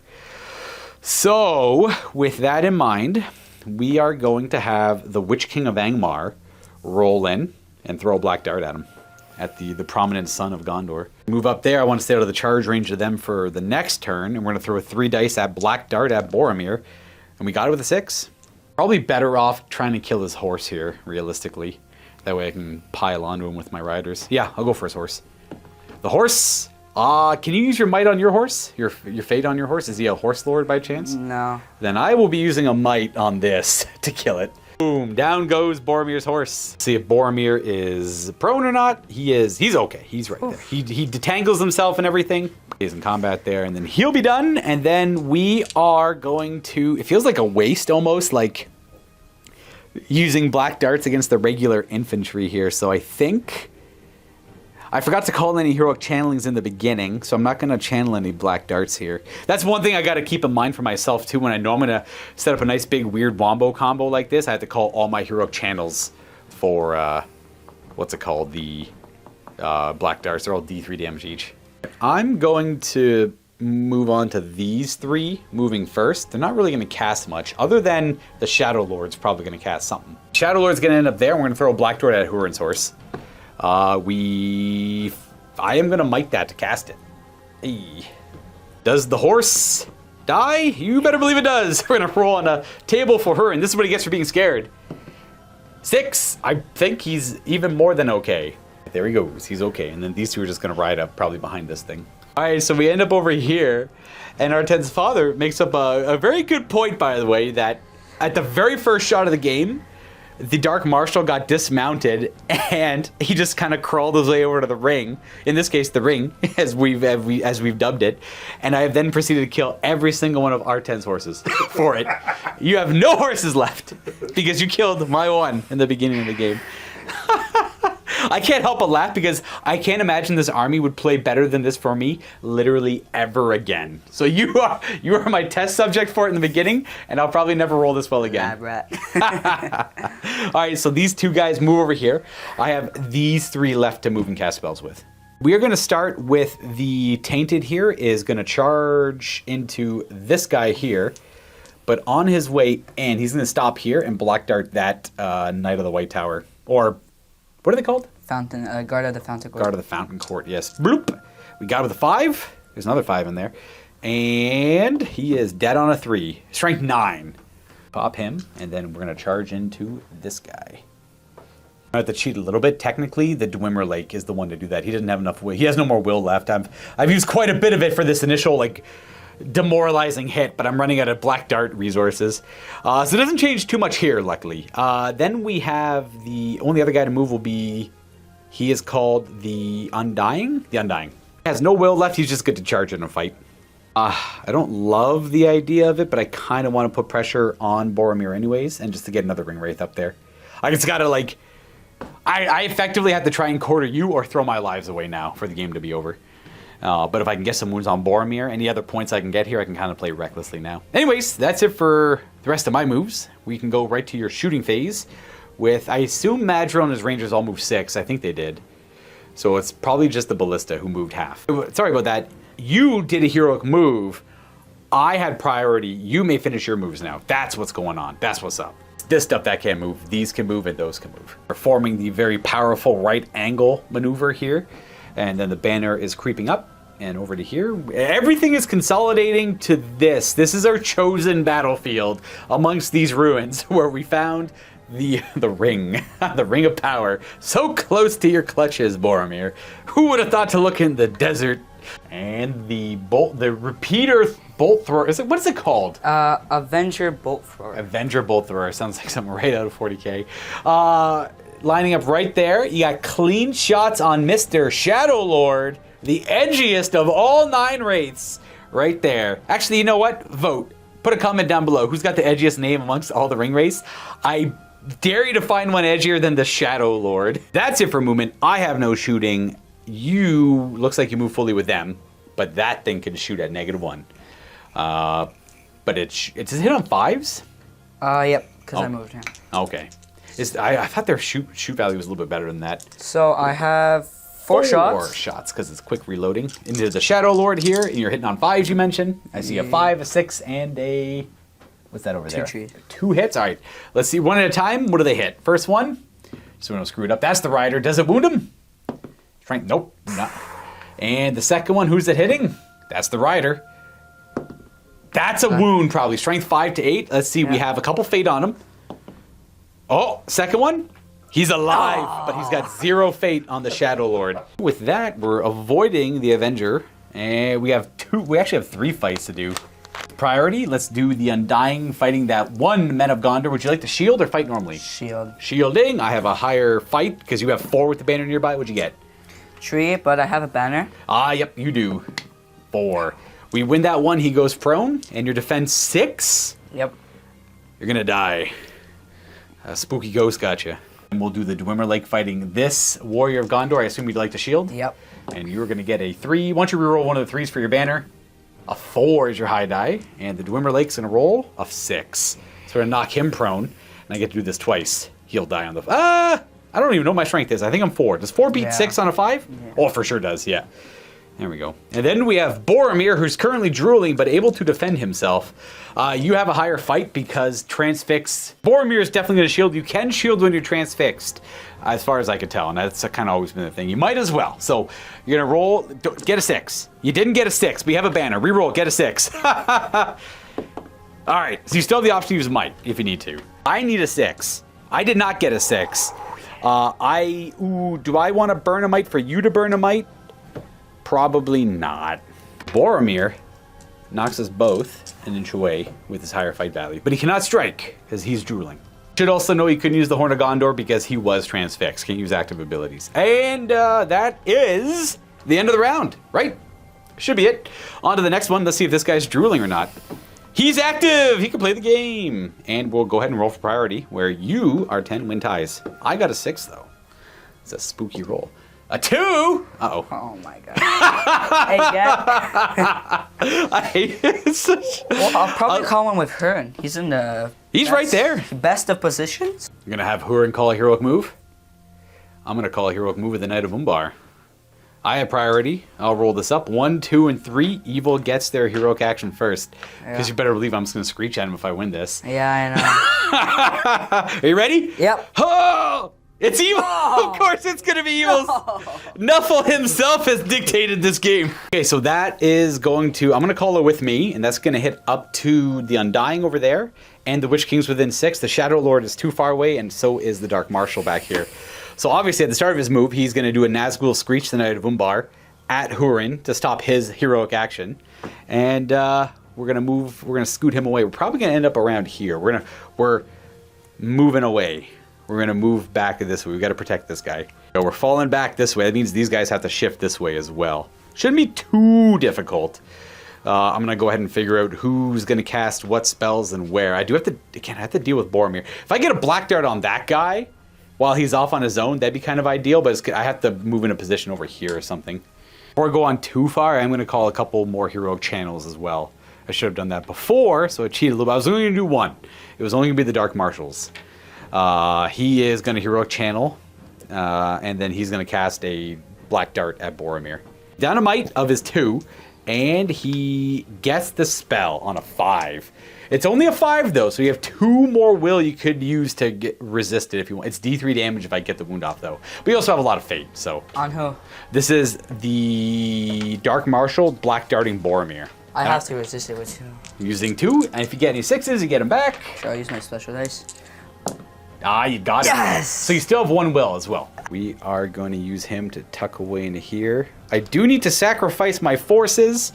So, with that in mind, we are going to have the Witch King of Angmar roll in and throw a black dart at him. At the prominent son of Gondor. Move up there. I want to stay out of the charge range of them for the next turn. And we're going to throw 3 dice at Black Dart at Boromir. And we got it with a 6. Probably better off trying to kill his horse here, realistically. That way I can pile onto him with my riders. Yeah, I'll go for his horse. The horse... can you use your might on your horse? Your fate on your horse? Is he a horse lord by chance? No. Then I will be using a might on this to kill it. Boom, down goes Boromir's horse. See if Boromir is prone or not. He's okay. He's right there. He detangles himself and everything. He's in combat there, and then he'll be done. And then we are going to, it feels like a waste almost, like using black darts against the regular infantry here. So I think, I forgot to call any heroic channelings in the beginning, so I'm not going to channel any black darts here. That's one thing I got to keep in mind for myself, too. When I know I'm going to set up a nice big weird wombo combo like this, I have to call all my heroic channels for, what's it called? The black darts. They're all D3 damage each. I'm going to move on to these 3, moving first. They're not really going to cast much, other than the Shadow Lord's probably going to cast something. Shadow Lord's going to end up there, and we're going to throw a black dart at Hurin's horse. I am going to might that to cast it. Hey. Does the horse die? You better believe it does. We're going to roll on a table for her, and this is what he gets for being scared. 6. I think he's even more than okay. There he goes. He's okay. And then these 2 are just going to ride up probably behind this thing. All right, so we end up over here, and Arten's father makes up a very good point, by the way, that at the very first shot of the game, the Dark Marshal got dismounted, and he just kind of crawled his way over to the ring. In this case, the ring, as we've dubbed it. And I have then proceeded to kill every single one of Arten's horses for it. You have no horses left because you killed my one in the beginning of the game. I can't help but laugh because I can't imagine this army would play better than this for me literally ever again. So you are my test subject for it in the beginning, and I'll probably never roll this well again. Brat. All right, so these 2 guys move over here. I have these 3 left to move and cast spells with. We are going to start with the Tainted here is going to charge into this guy here. But on his way in, he's going to stop here and black dart that Knight of the White Tower. Or, what are they called? Guard of the Fountain Court. Guard of the Fountain Court, yes. Bloop. We got it with a 5. There's another 5 in there. And he is dead on a 3. Strength 9. Pop him, and then we're going to charge into this guy. I have to cheat a little bit. Technically, the Dwemer Lake is the one to do that. He doesn't have enough will. He has no more will left. I've used quite a bit of it for this initial, like, demoralizing hit, but I'm running out of black dart resources. So it doesn't change too much here, luckily. Then we have the only other guy to move will be, he is called the Undying. The Undying. He has no will left. He's just good to charge in a fight. I don't love the idea of it, but I kind of want to put pressure on Boromir anyways, and just to get another Ring Wraith up there. I just gotta, like, I effectively have to try and quarter you or throw my lives away now for the game to be over. But if I can get some wounds on Boromir, any other points I can get here, I can kind of play recklessly now. Anyways, that's it for the rest of my moves. We can go right to your shooting phase with, I assume Madril and his Rangers all moved 6. I think they did. So it's probably just the Ballista who moved half. Sorry about that. You did a heroic move. I had priority. You may finish your moves now. That's what's going on. That's what's up. This stuff that can't move. These can move and those can move. Performing the very powerful right angle maneuver here. And then the banner is creeping up and over to here. Everything is consolidating to this. This is our chosen battlefield amongst these ruins where we found the ring, the ring of power. So close to your clutches, Boromir. Who would have thought to look in the desert? And the repeater bolt thrower. What is it called? Avenger bolt thrower. Avenger bolt thrower. Sounds like something right out of 40K. Lining up right there. You got clean shots on Mr. Shadow Lord, the edgiest of all 9 wraiths, right there. Actually, you know what? Vote. Put a comment down below. Who's got the edgiest name amongst all the ring wraiths? I dare you to find one edgier than the Shadow Lord. That's it for movement. I have no shooting. You, looks like you move fully with them, but that thing can shoot at -1. But it's hit on 5s? Yep, because I moved him. Okay. I thought their shoot value was a little bit better than that. So I have 4 shots. 4 shots, because it's quick reloading. Into the Shadow Lord here, and you're hitting on 5s, you mentioned. I see a 5, a 6, and a... What's that over there? 2 trees. 2 hits? All right. Let's see, one at a time. What do they hit? First one. So we don't screw it up. That's the rider. Does it wound him? Strength? Nope. Not. And the second one, who's it hitting? That's the rider. That's a wound, probably. Strength 5 to 8. Let's see, we have a couple fate on him. Oh, second one. He's alive, but he's got 0 fate on the Shadow Lord. With that, we're avoiding the Avenger, and we actually have 3 fights to do. Priority, let's do the Undying fighting that one Men of Gondor. Would you like to shield or fight normally? Shield. Shielding, I have a higher fight because you have 4 with the banner nearby. What'd you get? 3, but I have a banner. Yep, you do. 4. We win that one, he goes prone, and your defense 6? Yep. You're gonna die. A spooky ghost got you. And we'll do the Dwemer Lake fighting this Warrior of Gondor. I assume you'd like to shield? Yep. And you're gonna get a 3. Once you reroll one of the 3s for your banner, a 4 is your high die, and the Dwemer Lake's gonna roll a 6. So we're gonna knock him prone, and I get to do this twice. He'll die on the... I don't even know what my strength is. I think I'm 4. Does 4 beat 6 on a 5? Yeah. Oh, for sure does, yeah. There we go. And then we have Boromir, who's currently drooling, but able to defend himself. You have a higher fight because transfixed. Boromir is definitely going to shield. You can shield when you're transfixed, as far as I could tell, and that's kind of always been the thing. You might as well. So you're going to roll, get a 6. You didn't get a 6, but you have a banner. Reroll, get a 6. All right, so you still have the option to use might if you need to. I need a 6. I did not get a 6. Do I want to burn a might for you to burn a might? Probably not. Boromir knocks us both an inch away with his higher fight value, but he cannot strike because he's drooling. Should also know he couldn't use the Horn of Gondor because he was transfixed. Can't use active abilities. And that is the end of the round, right? Should be it. On to the next one. Let's see if this guy's drooling or not. He's active! He can play the game! And we'll go ahead and roll for priority, where you are 10 win ties. I got a 6, though. It's a spooky roll. A 2! Uh-oh. Oh, my God. Hey, yeah. I hate it. Well, I'll probably call one with Huron. He's in the... He's right there. Best of positions. I'm going to have Huron call a heroic move. I'm going to call a heroic move with the Knight of Umbar. I have priority. I'll roll this up. 1, 2, and 3. Evil gets their heroic action first. Because you better believe I'm just going to screech at him if I win this. Yeah, I know. Are you ready? Yep. Oh! It's evil! Oh. Of course it's going to be evil! No. Nuffle himself has dictated this game. Okay, so that is going to... I'm going to call it with me, and that's going to hit up to the Undying over there, and the Witch King's within 6. The Shadow Lord is too far away, and so is the Dark Marshal back here. So obviously at the start of his move, he's going to do a Nazgul Screech, the Knight of Umbar, at Huron to stop his heroic action. And we're going to scoot him away. We're probably going to end up around here. We're moving away. We're going to move back this way. We've got to protect this guy. So we're falling back this way. That means these guys have to shift this way as well. Shouldn't be too difficult. I'm going to go ahead and figure out who's going to cast what spells and where. I have to deal with Boromir. If I get a Black Dart on that guy while he's off on his own, that'd be kind of ideal, but I have to move in a position over here or something. Before I go on too far, I'm going to call a couple more heroic channels as well. I should have done that before, so I cheated a little bit. I was only going to do one. It was only going to be the Dark Marshals. He is going to heroic channel, and then he's going to cast a Black Dart at Boromir. Down a might of his 2, and he gets the spell on a 5. It's only a 5 though, so you have 2 more will you could use to get resist it if you want. It's D3 damage if I get the wound off though. But you also have a lot of fate, so. On who? This is the Dark Marshal Black Darting Boromir. I have to resist it with 2. Using 2, and if you get any 6s, you get them back. Should I use my special dice? Ah, you got it. Yes! So you still have 1 will as well. We are going to use him to tuck away into here. I do need to sacrifice my forces,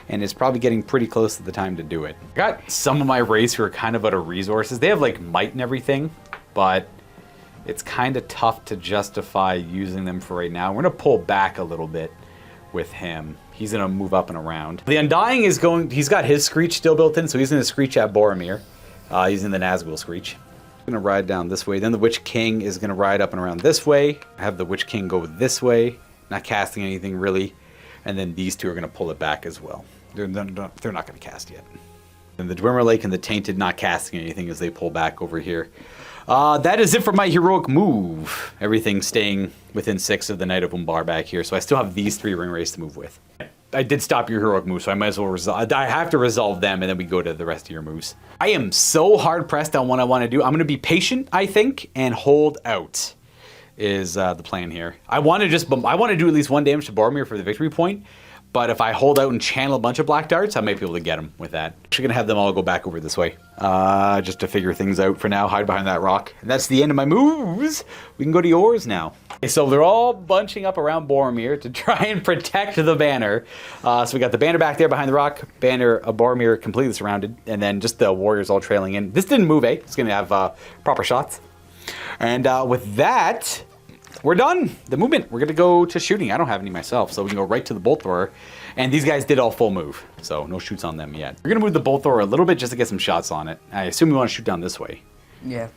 and it's probably getting pretty close to the time to do it. I got some of my race who are kind of out of resources. They have like might and everything, but it's kind of tough to justify using them for right now. We're going to pull back a little bit with him. He's going to move up and around. The Undying is going, he's got his Screech still built in, so he's going to Screech at Boromir. He's in the Nazgul Screech. I'm going to ride down this way. Then the Witch King is going to ride up and around this way. Have the Witch King go this way, not casting anything really. And then these 2 are going to pull it back as well. They're not going to cast yet. And the Dwemer Lake and the Tainted not casting anything as they pull back over here. That is it for my heroic move. Everything staying within 6 of the Knight of Umbar back here. So I still have these 3 ring race to move with. I did stop your heroic move, so I might as well resolve. I have to resolve them, and then we go to the rest of your moves. I am so hard pressed on what I want to do. I'm going to be patient, I think, and hold out is the plan here. I want to do at least 1 damage to Boromir for the victory point. But if I hold out and channel a bunch of black darts, I might be able to get them with that. Actually going to have them all go back over this way. Just to figure things out for now. Hide behind that rock. And that's the end of my moves. We can go to yours now. Okay, so they're all bunching up around Boromir to try and protect the banner. So we got the banner back there behind the rock. Banner of Boromir completely surrounded. And then just the warriors all trailing in. This didn't move, eh? It's going to have proper shots. And with that, we're done. The movement. We're going to go to shooting. I don't have any myself, so we can go right to the bolt thrower. And these guys did all full move, so no shoots on them yet. We're going to move the bolt thrower a little bit just to get some shots on it. I assume we want to shoot down this way. Yeah.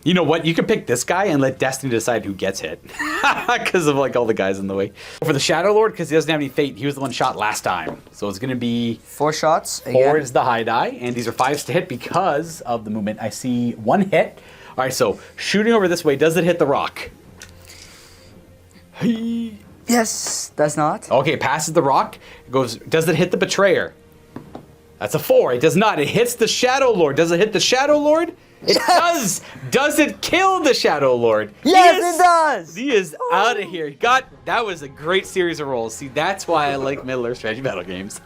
You know what? You can pick this guy and let Destiny decide who gets hit. Because of like all the guys in the way. For the Shadow Lord, because he doesn't have any fate, he was the one shot last time. So it's going to be 4 shots. 4 is the high die, and these are 5s to hit because of the movement. I see 1 hit. All right, so shooting over this way, does it hit the rock? Yes, does not. Okay, passes the rock. It goes. Does it hit the Betrayer? That's a 4. It does not. It hits the Shadow Lord. Does it hit the Shadow Lord? It does. Does it kill the Shadow Lord? Yes, it does. He is out of here. That was a great series of rolls. See, that's why I like Middle-earth strategy battle games.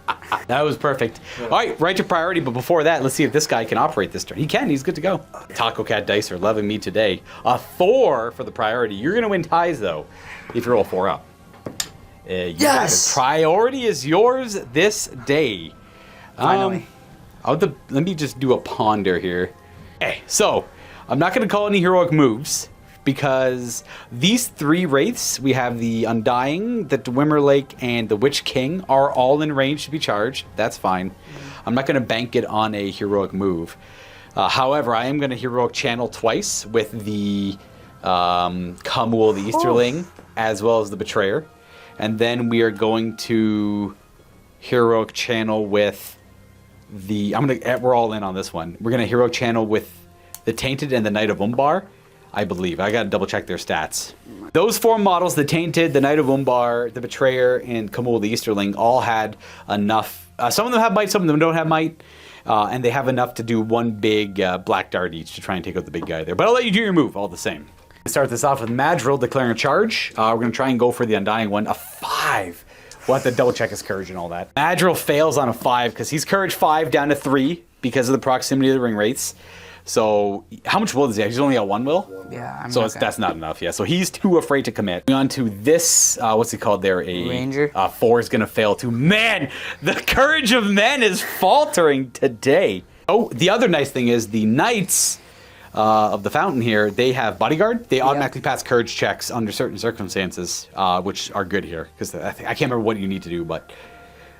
That was perfect. All right to priority, but before that, let's see if this guy can operate this turn. He can. He's good to go. Taco Cat dice are loving me today. A 4 for the priority. You're going to win ties, though, if you roll 4 up. Yes. Priority is yours this day. Finally. Let me just do a ponder here. Okay, so I'm not going to call any heroic moves because these 3 wraiths, we have the Undying, the Dwemer Lake, and the Witch King are all in range to be charged. That's fine. I'm not going to bank it on a heroic move. However, I am going to heroic channel twice with the Kamul, the Easterling, as well as the Betrayer. And then we are going to heroic channel with the... we're all in on this one. We're going to heroic channel with the Tainted and the Knight of Umbar, I believe. I got to double check their stats. Those 4 models, the Tainted, the Knight of Umbar, the Betrayer, and Kamul, the Easterling, all had enough... some of them have might, some of them don't have might. And they have enough to do 1 big black dart each to try and take out the big guy there. But I'll let you do your move all the same. Start this off with Madril declaring a charge. We're going to try and go for the Undying one. A 5. We'll have to double check his courage and all that. Madril fails on a 5 because he's courage 5 down to 3 because of the proximity of the ring wraiths. So how much will does he have? He's only got 1 will? Yeah. That's not enough, yeah. So he's too afraid to commit. Going on to this, what's he called there? A Ranger. 4 is going to fail too. Man, the courage of men is faltering today. Oh, the other nice thing is the Knights... of the Fountain here, they have Bodyguard. They automatically pass courage checks under certain circumstances, which are good here. Because I can't remember what you need to do, but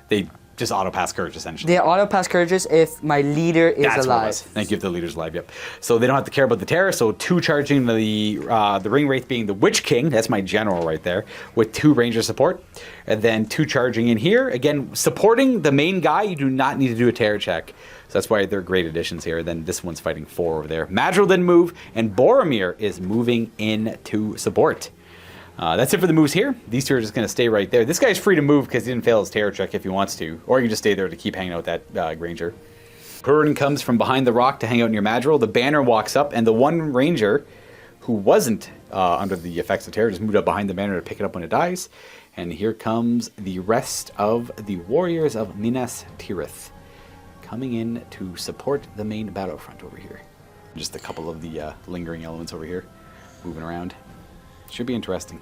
they just auto-pass courage, essentially. They auto-pass courages if my leader is That's alive. What it was. Thank you if the leader's alive, yep. So they don't have to care about the terror, so 2 charging the Ring Wraith being the Witch King, that's my general right there, with 2 Ranger support. And then 2 charging in here. Again, supporting the main guy, you do not need to do a terror check. So that's why they're great additions here. Then this one's fighting 4 over there. Madril didn't move, and Boromir is moving in to support. That's it for the moves here. These two are just going to stay right there. This guy's free to move because he didn't fail his terror check if he wants to. Or you can just stay there to keep hanging out with that Granger. Hurin comes from behind the rock to hang out near Madrigal. The banner walks up, and the one Ranger who wasn't under the effects of terror just moved up behind the banner to pick it up when it dies. And here comes the rest of the warriors of Minas Tirith coming in to support the main battlefront over here. Just a couple of the lingering elements over here moving around. Should be interesting.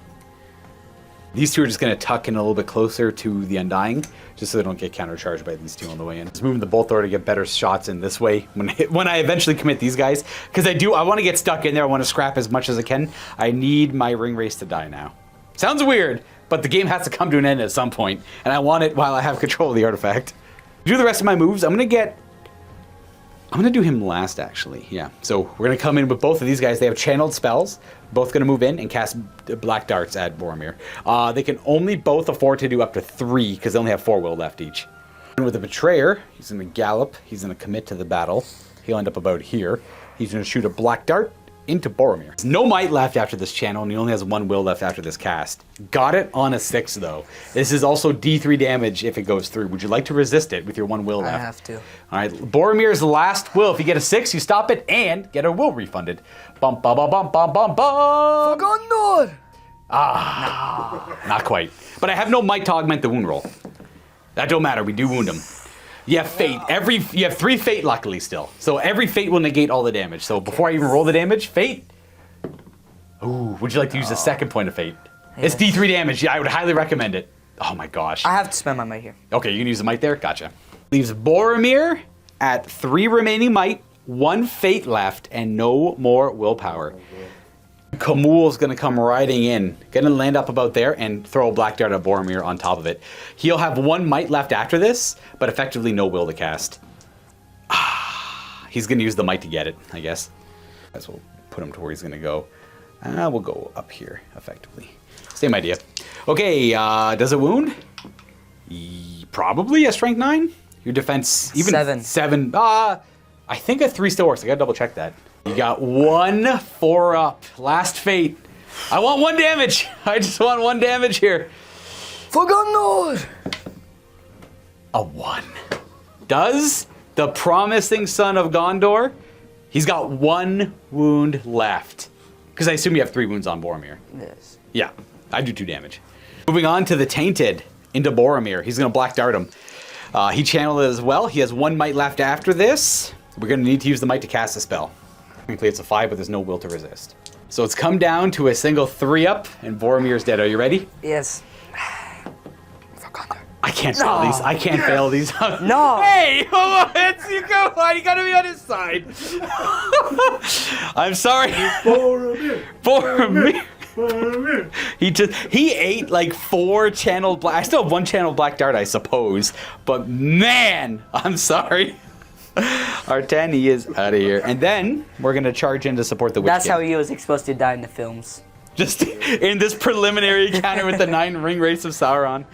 These two are just going to tuck in a little bit closer to the Undying, just so they don't get countercharged by these two on the way in. Just moving the Bolt Thrower to get better shots in this way when I eventually commit these guys. Because I want to get stuck in there. I want to scrap as much as I can. I need my ring race to die now. Sounds weird, but the game has to come to an end at some point, and I want it while I have control of the artifact. Do the rest of my moves. I'm going to do him last, actually. Yeah. So we're going to come in with both of these guys. They have channeled spells. Both going to move in and cast black darts at Boromir. They can only both afford to do up to 3 because they only have 4 will left each. And with the Betrayer, he's going to gallop. He's going to commit to the battle. He'll end up about here. He's going to shoot a black dart into Boromir. There's no might left after this channel, and he only has 1 will left after this cast. Got it on a 6, though. This is also D3 damage if it goes through. Would you like to resist it with your 1 will left? I have to. All right, Boromir's last will. If you get a 6, you stop it and get a will refunded. Bum, bum, bum, bum, bum, bum, bum. For Gondor! Not quite. But I have no might to augment the wound roll. That don't matter. We do wound him. You have fate. You have 3 fate, luckily, still. So every fate will negate all the damage. So before I even roll the damage, fate. Ooh, would you like to use the second point of fate? It's D3 damage. Yeah, I would highly recommend it. Oh my gosh. I have to spend my might here. Okay, you can use the might there. Gotcha. Leaves Boromir at 3 remaining might, 1 fate left, and no more willpower. Kamul's going to come riding in, going to land up about there and throw a black dart at Boromir on top of it. He'll have 1 might left after this, but effectively no will to cast. He's going to use the might to get it, I guess. That's what we'll put him to where he's going to go. We'll go up here, effectively. Same idea. Okay, does it wound? Probably a strength 9. Your defense, even 7. 7. I think a 3 still works. I got to double check that. You got 1 4 up. Last fate. I want 1 damage. I just want 1 damage here. For Gondor! A 1. Does the promising son of Gondor? He's got 1 wound left. Because I assume you have 3 wounds on Boromir. Yes. Yeah, I do 2 damage. Moving on to the Tainted into Boromir. He's going to black dart him. He channeled it as well. He has 1 might left after this. We're going to need to use the might to cast a spell. Technically it's a 5, but there's no will to resist. So it's come down to a single 3 up, and Boromir's dead. Are you ready? Yes. For Gondor. I can't fail these. I can't fail these. No. Hey, you go on. You gotta be on his side. I'm sorry. Boromir. He ate like 4 channeled black. I still have 1 channeled black dart, I suppose. But man, I'm sorry. Arten, he is out of here. And then we're going to charge in to support the Witch That's King. how he was supposed to die in the films. Just in this preliminary encounter with the 9 ring race of Sauron.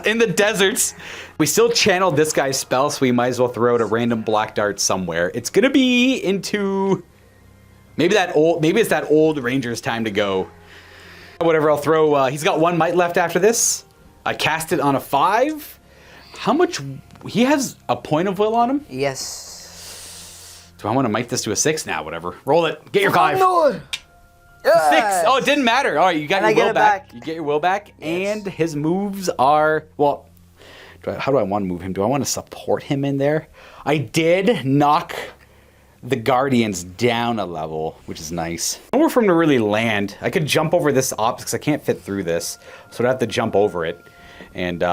In the deserts. We still channeled this guy's spell, so we might as well throw out a random black dart somewhere. It's going to be into... Maybe it's that old ranger's time to go. Whatever, I'll throw... he's got 1 might left after this. I cast it on a 5. How much... He has a point of will on him? Yes. Do I want to might this to a 6? Now, whatever. Roll it. Get your 5. Gondor! Yes. 6. Oh, it didn't matter. All right, you got And your I will get it back. back. You get your will back. Yes. And his moves are... Well, how do I want to move him? Do I want to support him in there? I did knock the Guardians down a level, which is nice. Nowhere for him to really land. I could jump over this because I can't fit through this. So I'd have to jump over it. And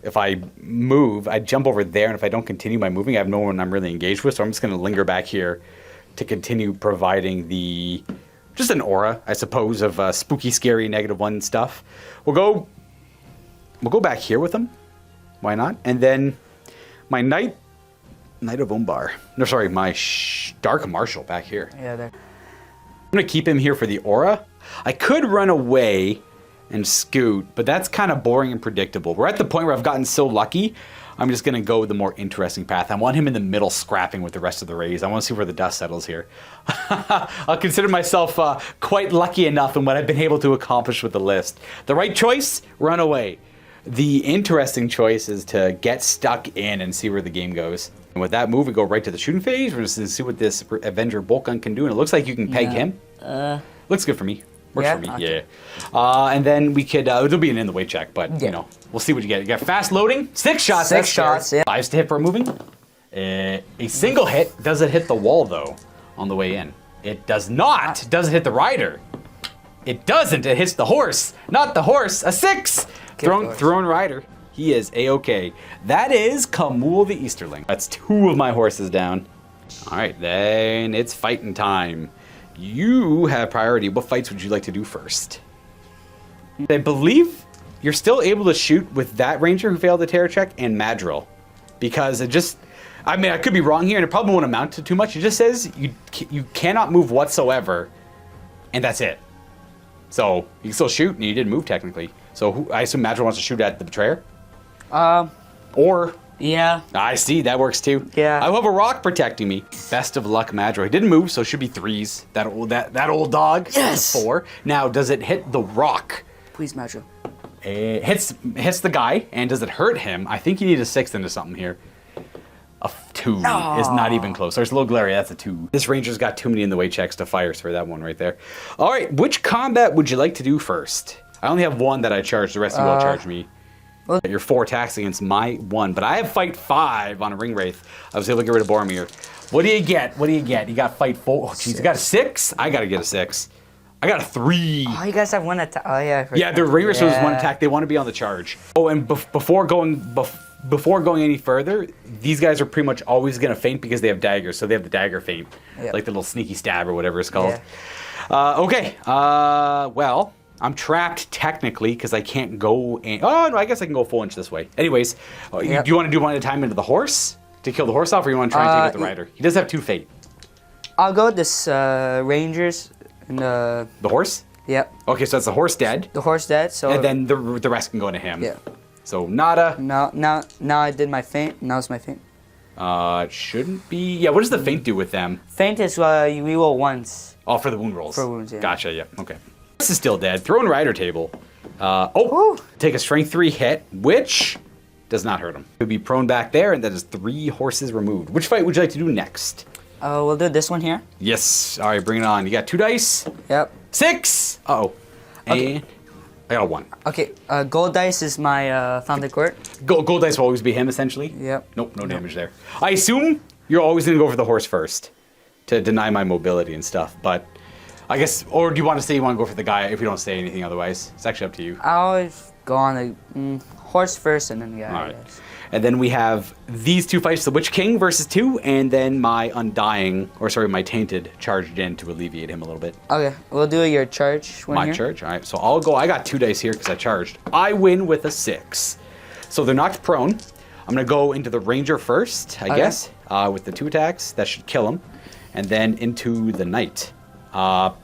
if I move, I jump over there, and if I don't continue my moving, I have no one I'm really engaged with, so I'm just going to linger back here to continue providing just an aura, I suppose, of spooky, scary, -1 stuff. We'll go back here with them. Why not? And then my Knight of Umbar. No, sorry, my Dark Marshal back here. Yeah, there. I'm going to keep him here for the aura. I could run away and scoot, but that's kind of boring and predictable. We're at the point where I've gotten so lucky, I'm just going to go the more interesting path. I want him in the middle scrapping with the rest of the rays. I want to see where the dust settles here. I'll consider myself quite lucky enough in what I've been able to accomplish with the list. The right choice, run away. The interesting choice is to get stuck in and see where the game goes. And with that move, we go right to the shooting phase. We're just going to see what this Avenger bolt gun can do. And it looks like you can peg him. Looks good for me. Works for me, okay. And then we could, it'll be an in the way check, but you know, we'll see what you get. You got fast loading, 6 shots. 6 shots, yeah. 5s to hit for moving. A single hit. Does it hit the wall though on the way in? It does not. Does it hit the rider? It doesn't. It hits the horse. Not the horse. A 6. Thrown rider. He is A-okay. That is Kamul the Easterling. That's 2 of my horses down. All right, then it's fighting time. You have priority. What fights would you like to do first? I believe you're still able to shoot with that ranger who failed the terror check and Madril. Because it just... I mean, I could be wrong here, and it probably won't amount to too much. It just says you cannot move whatsoever, and that's it. So, you can still shoot, and you didn't move, technically. So, I assume Madril wants to shoot at the Betrayer? Or... Yeah. I see, that works too. Yeah. I have a rock protecting me. Best of luck, Madro. He didn't move, so it should be 3s. That old dog. Yes. 4. Now, does it hit the rock? Please, Madro. It hits the guy, and does it hurt him? I think you need a 6 into something here. A 2 is not even close. There's a little glary, that's a 2. This ranger's got too many in the way checks to fire for that one right there. All right, which combat would you like to do first? I only have 1 that I charged. The rest of you all charge me. Your 4 attacks against my 1, but I have fight 5 on a ring wraith. I was able to get rid of Boromir. What do you get? What do you get? You got fight 4. Oh, jeez, you got a 6? I got to get a 6. I got a 3. Oh, you guys have 1 attack. Oh, yeah. Yeah, the ring wraith was 1 attack. They want to be on the charge. Oh, and before going any further, these guys are pretty much always going to feint because they have daggers. So they have the dagger feint, like the little sneaky stab or whatever it's called. Yeah. Okay. Well. I'm trapped technically because I can't go in. Oh, no, I guess I can go full inch this way. Anyways, do you want to do one at a time into the horse to kill the horse off, or you want to try and take out the rider? He does have 2 fate. I'll go with this Rangers and the horse? Yep. Okay, so that's the horse dead. The horse dead, so... And then the rest can go into him. Yeah. So, nada. Now I did my feint. Now it's my feint. It shouldn't be... Yeah, what does the feint do with them? Feint is you reroll once. Oh, for the wound rolls. For wounds, yeah. Gotcha, yeah, okay. This is still dead. Thrown rider table. Take a strength 3 hit, which does not hurt him. He'll be prone back there, and that is 3 horses removed. Which fight would you like to do next? We'll do this one here. Yes. All right, bring it on. You got 2 dice. Yep. 6. Uh-oh. Okay. And I got a 1. Okay. Gold dice is my founded court. Gold dice will always be him, essentially? Yep. Nope, no damage there. I assume you're always going to go for the horse first to deny my mobility and stuff, but... I guess, or do you want to say you want to go for the guy if you don't say anything otherwise? It's actually up to you. I always go on the horse first and then the guy. All right. And then we have these 2 fights, the Witch King versus 2, and then my my Tainted charged in to alleviate him a little bit. Okay, we'll do your charge one My charge, all right. So I'll go, I got 2 dice here because I charged. I win with a 6. So they're knocked prone. I'm going to go into the Ranger first, I guess, with the 2 attacks. That should kill him. And then into the Knight. No,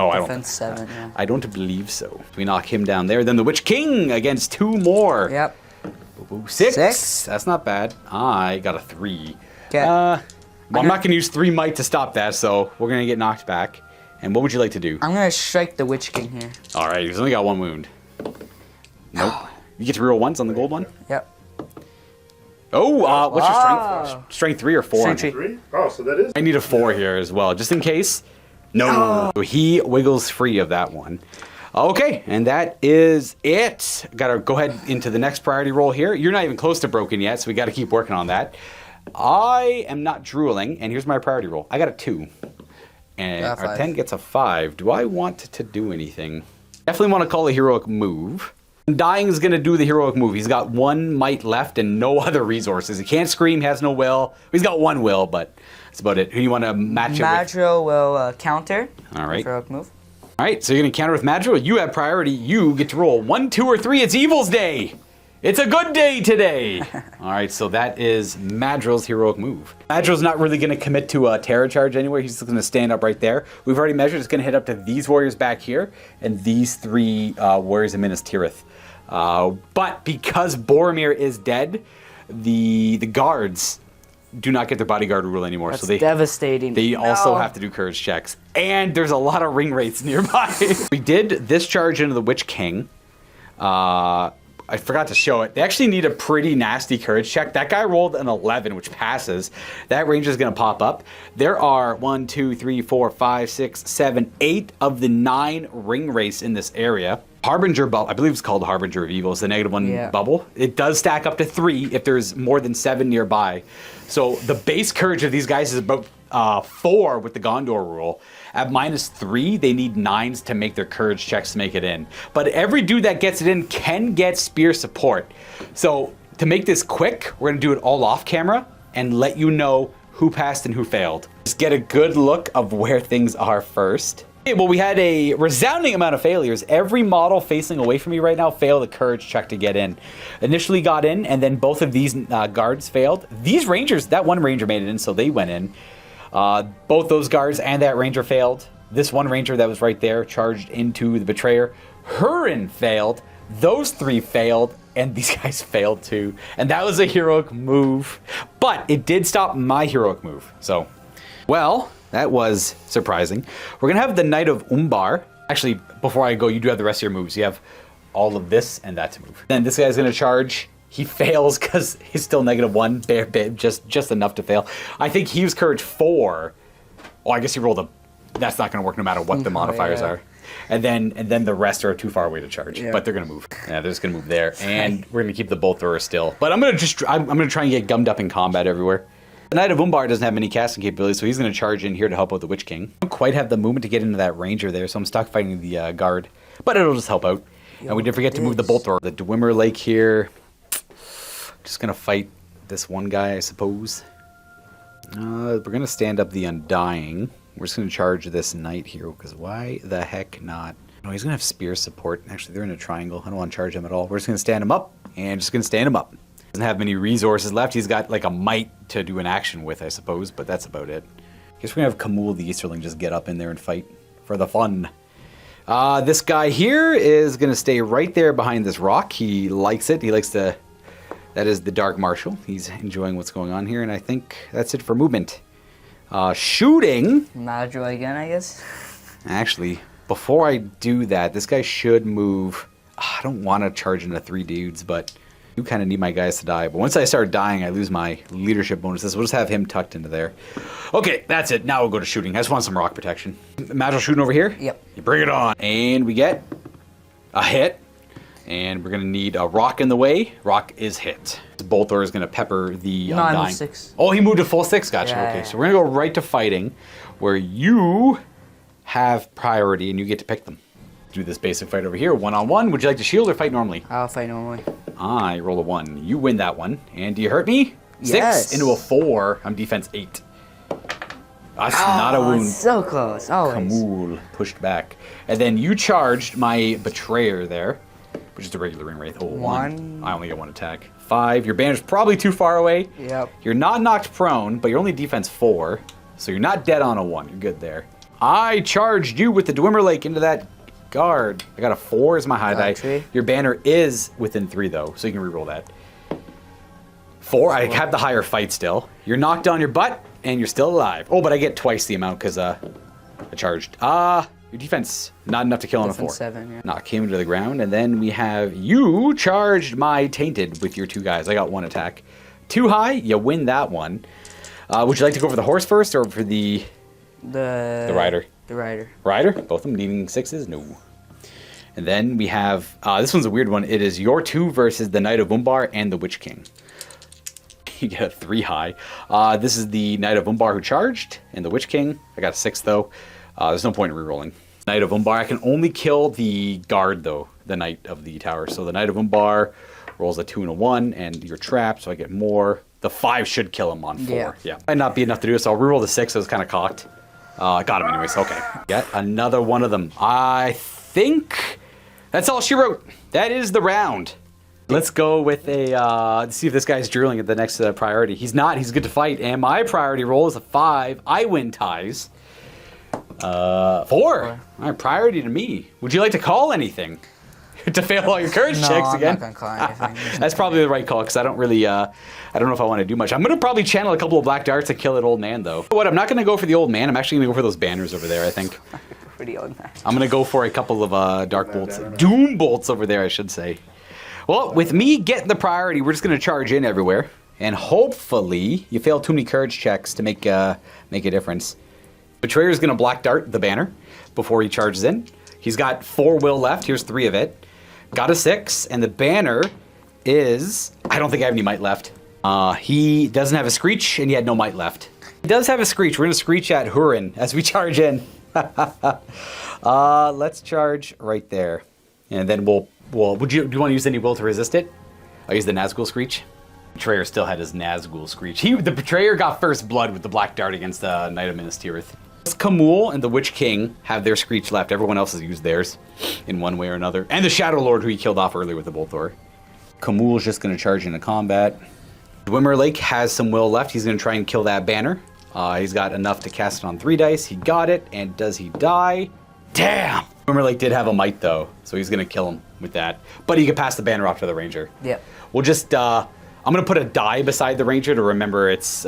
I don't. 7, yeah. I don't believe so. We knock him down there. Then the Witch King against 2 more. Yep. 6. That's not bad. I got a 3. Okay. Well, I'm not going to use 3 might to stop that, so we're going to get knocked back. And what would you like to do? I'm going to strike the Witch King here. All right, he's only got 1 wound. Nope. You get to reroll once on the gold one? Yep. Oh, what's your strength? Strength 3 or 4? Strength 3. Oh, so that is... I need a 4 here as well, just in case. No. He wiggles free of that one. Okay, and that is it. Gotta go ahead into the next priority roll here. You're not even close to broken yet, so we gotta keep working on that. I am not drooling, and here's my priority roll. I got a 2. And Arten gets a 5. Do I want to do anything? Definitely want to call a heroic move. Dying is going to do the heroic move. He's got 1 might left and no other resources. He can't scream, has no will. He's got 1 will, but that's about it. Who do you want to match it with? Madro will counter. All right. Heroic move. All right, so you're going to counter with Madro. You have priority. You get to roll 1, 2, or 3. It's Evil's Day. It's a good day today. All right, so that is Madril's heroic move. Madril's not really going to commit to a terror charge anywhere. He's just going to stand up right there. We've already measured. It's going to hit up to these warriors back here and these 3 warriors of Minas Tirith. But because Boromir is dead, the guards do not get their bodyguard rule anymore. That's so they devastating. They also have to do courage checks. And there's a lot of ring rates nearby. We did this charge into the Witch King. I forgot to show it. They actually need a pretty nasty courage check. That guy rolled an 11, which passes. That ranger is going to pop up. There are 1, 2, 3, 4, 5, 6, 7, 8 of the 9 ring race in this area. Harbinger bubble, I believe it's called Harbinger of Evil, is the -1 bubble. It does stack up to 3 if there's more than 7 nearby. So the base courage of these guys is about 4 with the Gondor rule. At -3, they need 9s to make their courage checks to make it in. But every dude that gets it in can get spear support. So to make this quick, we're gonna do it all off camera and let you know who passed and who failed. Just get a good look of where things are first. Okay, well, we had a resounding amount of failures. Every model facing away from me right now failed a courage check to get in. Initially got in, and then both of these guards failed. These rangers, that one ranger made it in, so they went in. Both those guards and that ranger failed. This one ranger that was right there charged into the betrayer. Hurin failed. Those 3 failed, and these guys failed too. And that was a heroic move. But it did stop my heroic move. So, well, that was surprising. We're going to have the Knight of Umbar. Actually, before I go, you do have the rest of your moves. You have all of this and that to move. Then this guy's going to charge. He fails because he's still -1, bare bit, just enough to fail. I think he was courage 4. Oh, I guess he rolled a. That's not going to work no matter what the modifiers are. And then the rest are too far away to charge, but they're going to move. Yeah, they're just going to move there, and we're going to keep the bolt thrower still. But I'm going to try and get gummed up in combat everywhere. The Knight of Umbar doesn't have any casting capabilities, so he's going to charge in here to help out the Witch King. I don't quite have the movement to get into that ranger there, so I'm stuck fighting the guard. But it'll just help out. And we didn't forget to move the bolt thrower. The Dwemer Lake here. Just going to fight this one guy, I suppose. We're going to stand up the Undying. We're just going to charge this knight here, because why the heck not? No, he's going to have spear support. Actually, they're in a triangle. I don't want to charge him at all. We're just going to stand him up, and just going to stand him up. Doesn't have many resources left. He's got like a might to do an action with, I suppose, but that's about it. Guess we're going to have Kamul the Easterling just get up in there and fight for the fun. This guy here is going to stay right there behind this rock. He likes it. He likes to... That is the Dark Marshal. He's enjoying what's going on here, and I think that's it for movement. Shooting. Madro again, I guess. Actually, before I do that, this guy should move. I don't want to charge into 3 dudes, but I do kind of need my guys to die. But once I start dying, I lose my leadership bonuses. We'll just have him tucked into there. Okay, that's it. Now we'll go to shooting. I just want some rock protection. Madro shooting over here? Yep. You bring it on. And we get a hit. And we're going to need a rock in the way. Rock is hit. The bolt thrower is going to pepper the No, I Undying. moved 6. Oh, he moved to full 6. Gotcha. Yeah, Okay, yeah. so we're going to go right to fighting, where you have priority and you get to pick them. Do this basic fight over here, 1-on-1. Would you like to shield or fight normally? I'll fight normally. I roll a 1. You win that one. And do you hurt me? 6 Yes. into a 4. I'm defense 8. That's not a wound. So close. Always. Kamul pushed back. And then you charged my betrayer there, which is a regular ring wraith. Oh, 1. I only get 1 attack. 5. Your banner's probably too far away. Yep. You're not knocked prone, but you're only defense 4. So you're not dead on a 1. You're good there. I charged you with the Dwemer Lake into that guard. I got a 4 as my high die. Gotcha. Your banner is within 3 though, so you can reroll that. 4. I have the higher fight still. You're knocked on your butt, and you're still alive. Oh, but I get twice the amount because I charged. Your defense, not enough to kill on a 4. Defense 7, yeah. Knock him to the ground, and then we have you charged my Tainted with your 2 guys. I got 1 attack. Too high, you win that one. Would you like to go for the horse first or for the rider? The rider. Rider? Both of them needing 6s? No. And then we have, this one's a weird one. It is your 2 versus the Knight of Umbar and the Witch King. You get a 3 high. This is the Knight of Umbar who charged, and the Witch King. I got a 6 though. There's no point in rerolling. Knight of Umbar. I can only kill the guard though, the Knight of the Tower. So the Knight of Umbar rolls a 2 and a 1, and you're trapped, so I get more. The 5 should kill him on 4. Yeah. Might not be enough to do it, so I'll reroll the 6. I was kind of cocked. Got him anyways. Okay. Get another one of them. I think that's all she wrote. That is the round. Let's go with a, see if this guy's drilling at the next priority. He's not. He's good to fight. And my priority roll is a 5. I win ties. 4. All right, priority to me. Would you like to call anything? to fail all your courage checks again. I'm not gonna call anything. That's probably the right call because I don't really, I don't know if I want to do much. I'm gonna probably channel a couple of black darts to kill that old man though. What? I'm not gonna go for the old man. I'm actually gonna go for those banners over there. I think. Pretty old man. I'm gonna go for a couple of dark bolts, doom bolts over there, I should say. Well, with me getting the priority, we're just gonna charge in everywhere, and hopefully you fail too many courage checks to make a difference. Betrayer's gonna black dart the banner before he charges in. He's got 4 will left. Here's 3 of it. Got a 6, and the banner is... I don't think I have any might left. He doesn't have a screech, and he had no might left. He does have a screech. We're gonna screech at Hurin as we charge in. Let's charge right there, and then we'll. Do you want to use any will to resist it? I'll use the Nazgul screech. Betrayer still had his Nazgul screech. The Betrayer got first blood with the black dart against the Knight of Minas Tirith. Kamul and the Witch King have their screech left. Everyone else has used theirs in one way or another. And the Shadow Lord, who he killed off earlier with the Bolt Thor. Kamul's just going to charge into combat. Dwemer Lake has some will left. He's going to try and kill that banner. He's got enough to cast it on 3 dice. He got it. And does he die? Damn! Dwemer Lake did have a might, though. So he's going to kill him with that. But he can pass the banner off to the Ranger. Yep. We'll just... I'm going to put a die beside the Ranger to remember it's...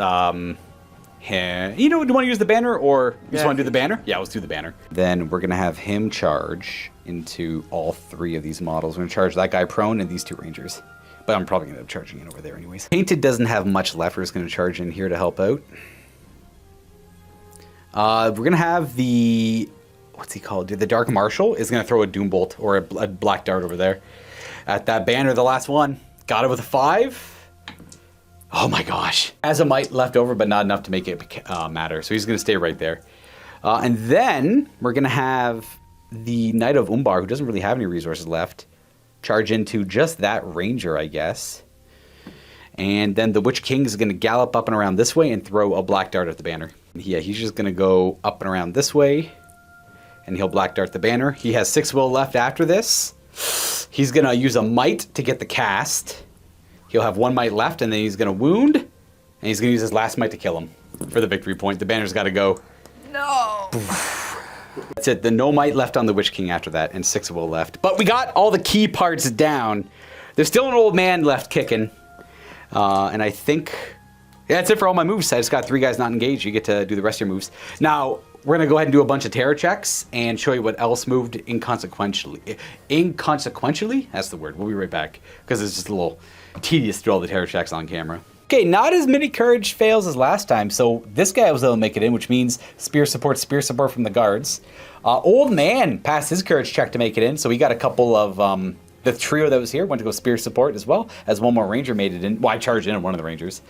You know, do you want to use the banner or you just want to do the banner? Yeah, let's do the banner. Then we're going to have him charge into all 3 of these models. We're going to charge that guy prone and these 2 Rangers. But I'm probably going to end up charging in over there anyways. Painted doesn't have much left. We're just going to charge in here to help out. We're going to have the... What's he called? The Dark Marshal is going to throw a Doom Bolt or a Black Dart over there. At that banner, the last one. Got it with a 5. Oh my gosh. Has a might left over, but not enough to make it matter. So he's going to stay right there. And then we're going to have the Knight of Umbar, who doesn't really have any resources left, charge into just that Ranger, I guess. And then the Witch King is going to gallop up and around this way and throw a black dart at the banner. Yeah, he's just going to go up and around this way, and he'll black dart the banner. He has 6 will left after this. He's going to use a might to get the cast. He'll have 1 might left, and then he's going to wound, and he's going to use his last might to kill him for the victory point. The banner's got to go. No! That's it. The no might left on the Witch King after that, and 6 will left. But we got all the key parts down. There's still an old man left kicking. And I think... Yeah, that's it for all my moves. I just got 3 guys not engaged. You get to do the rest of your moves. Now, we're going to go ahead and do a bunch of terror checks and show you what else moved inconsequentially. Inconsequentially? That's the word. We'll be right back. Because it's just a little tedious to do all the terror checks on camera. Okay, not as many courage fails as last time. So this guy was able to make it in, which means spear support from the guards. Old man passed his courage check to make it in. So we got a couple of... the trio that was here went to go spear support as well, as 1 more ranger made it in. Well, I charged in on one of the rangers.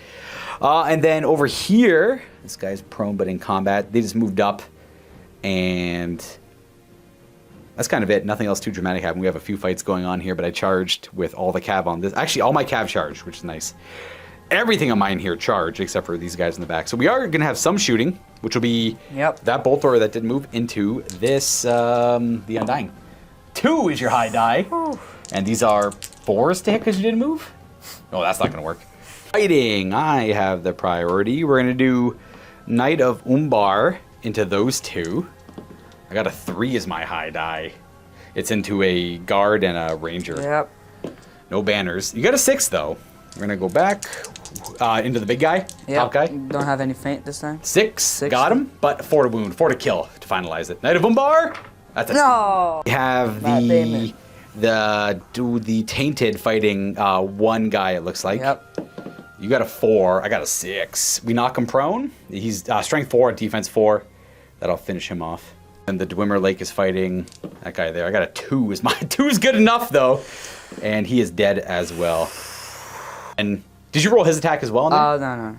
And then over here, this guy's prone but in combat. They just moved up, and that's kind of it. Nothing else too dramatic happened. We have a few fights going on here, but I charged with all the cav on this. Actually, all my cav charged, which is nice. Everything on mine here charged, except for these guys in the back. So we are going to have some shooting, which will be that bolt thrower that did move into this, the Undying. 2 is your high die. And these are 4s to hit because you didn't move? Oh, that's not going to work. Fighting, I have the priority. We're going to do Knight of Umbar into those 2. I got a 3 as my high die. It's into a guard and a ranger. Yep. No banners. You got a 6, though. We're going to go back into the big guy, top guy. Don't have any feint this time. 6, got him, but 4 to wound, 4 to kill to finalize it. Knight of Umbar. That's a no. We have the tainted fighting 1 guy, it looks like. Yep. You got a 4. I got a 6. We knock him prone. He's strength 4, defense 4. That'll finish him off. And the Dwemer Lake is fighting that guy there. I got a 2. My 2 is good enough though, and he is dead as well. And did you roll his attack as well? No.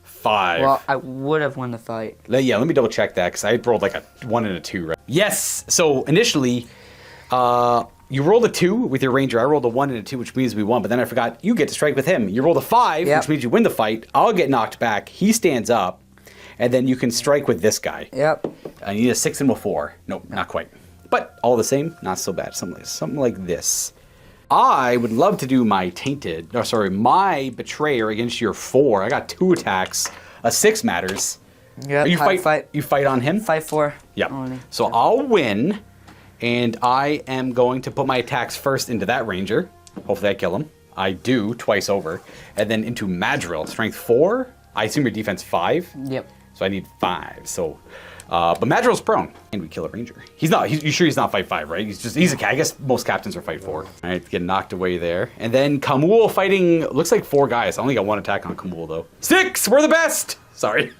5. Well, I would have won the fight. Yeah, let me double check that because I rolled like a 1 and a 2, right? Yes. So initially, you rolled a 2 with your ranger. I rolled a 1 and a 2, which means we won. But then I forgot you get to strike with him. You rolled a 5, which means you win the fight. I'll get knocked back. He stands up, and then you can strike with this guy. Yep. I need a 6 and a 4. Nope, not quite. But all the same, not so bad. Something like this. I would love to do my tainted, my betrayer against your 4. I got 2 attacks. A 6 matters. Yeah. You fight on him? 5-4. Yep. Only. So I'll win, And I am going to put my attacks first into that ranger. Hopefully I kill him. I do, twice over. And then into Madril, strength 4. I assume your defense 5? Yep. So I need 5. So, but Madril's prone. And we kill a ranger. He's not, you sure he's not fight 5, right? He's a, I guess most captains are fight 4. All right, get knocked away there. And then Kamul fighting, looks like 4 guys. I only got 1 attack on Kamul though. 6, we're the best. Sorry.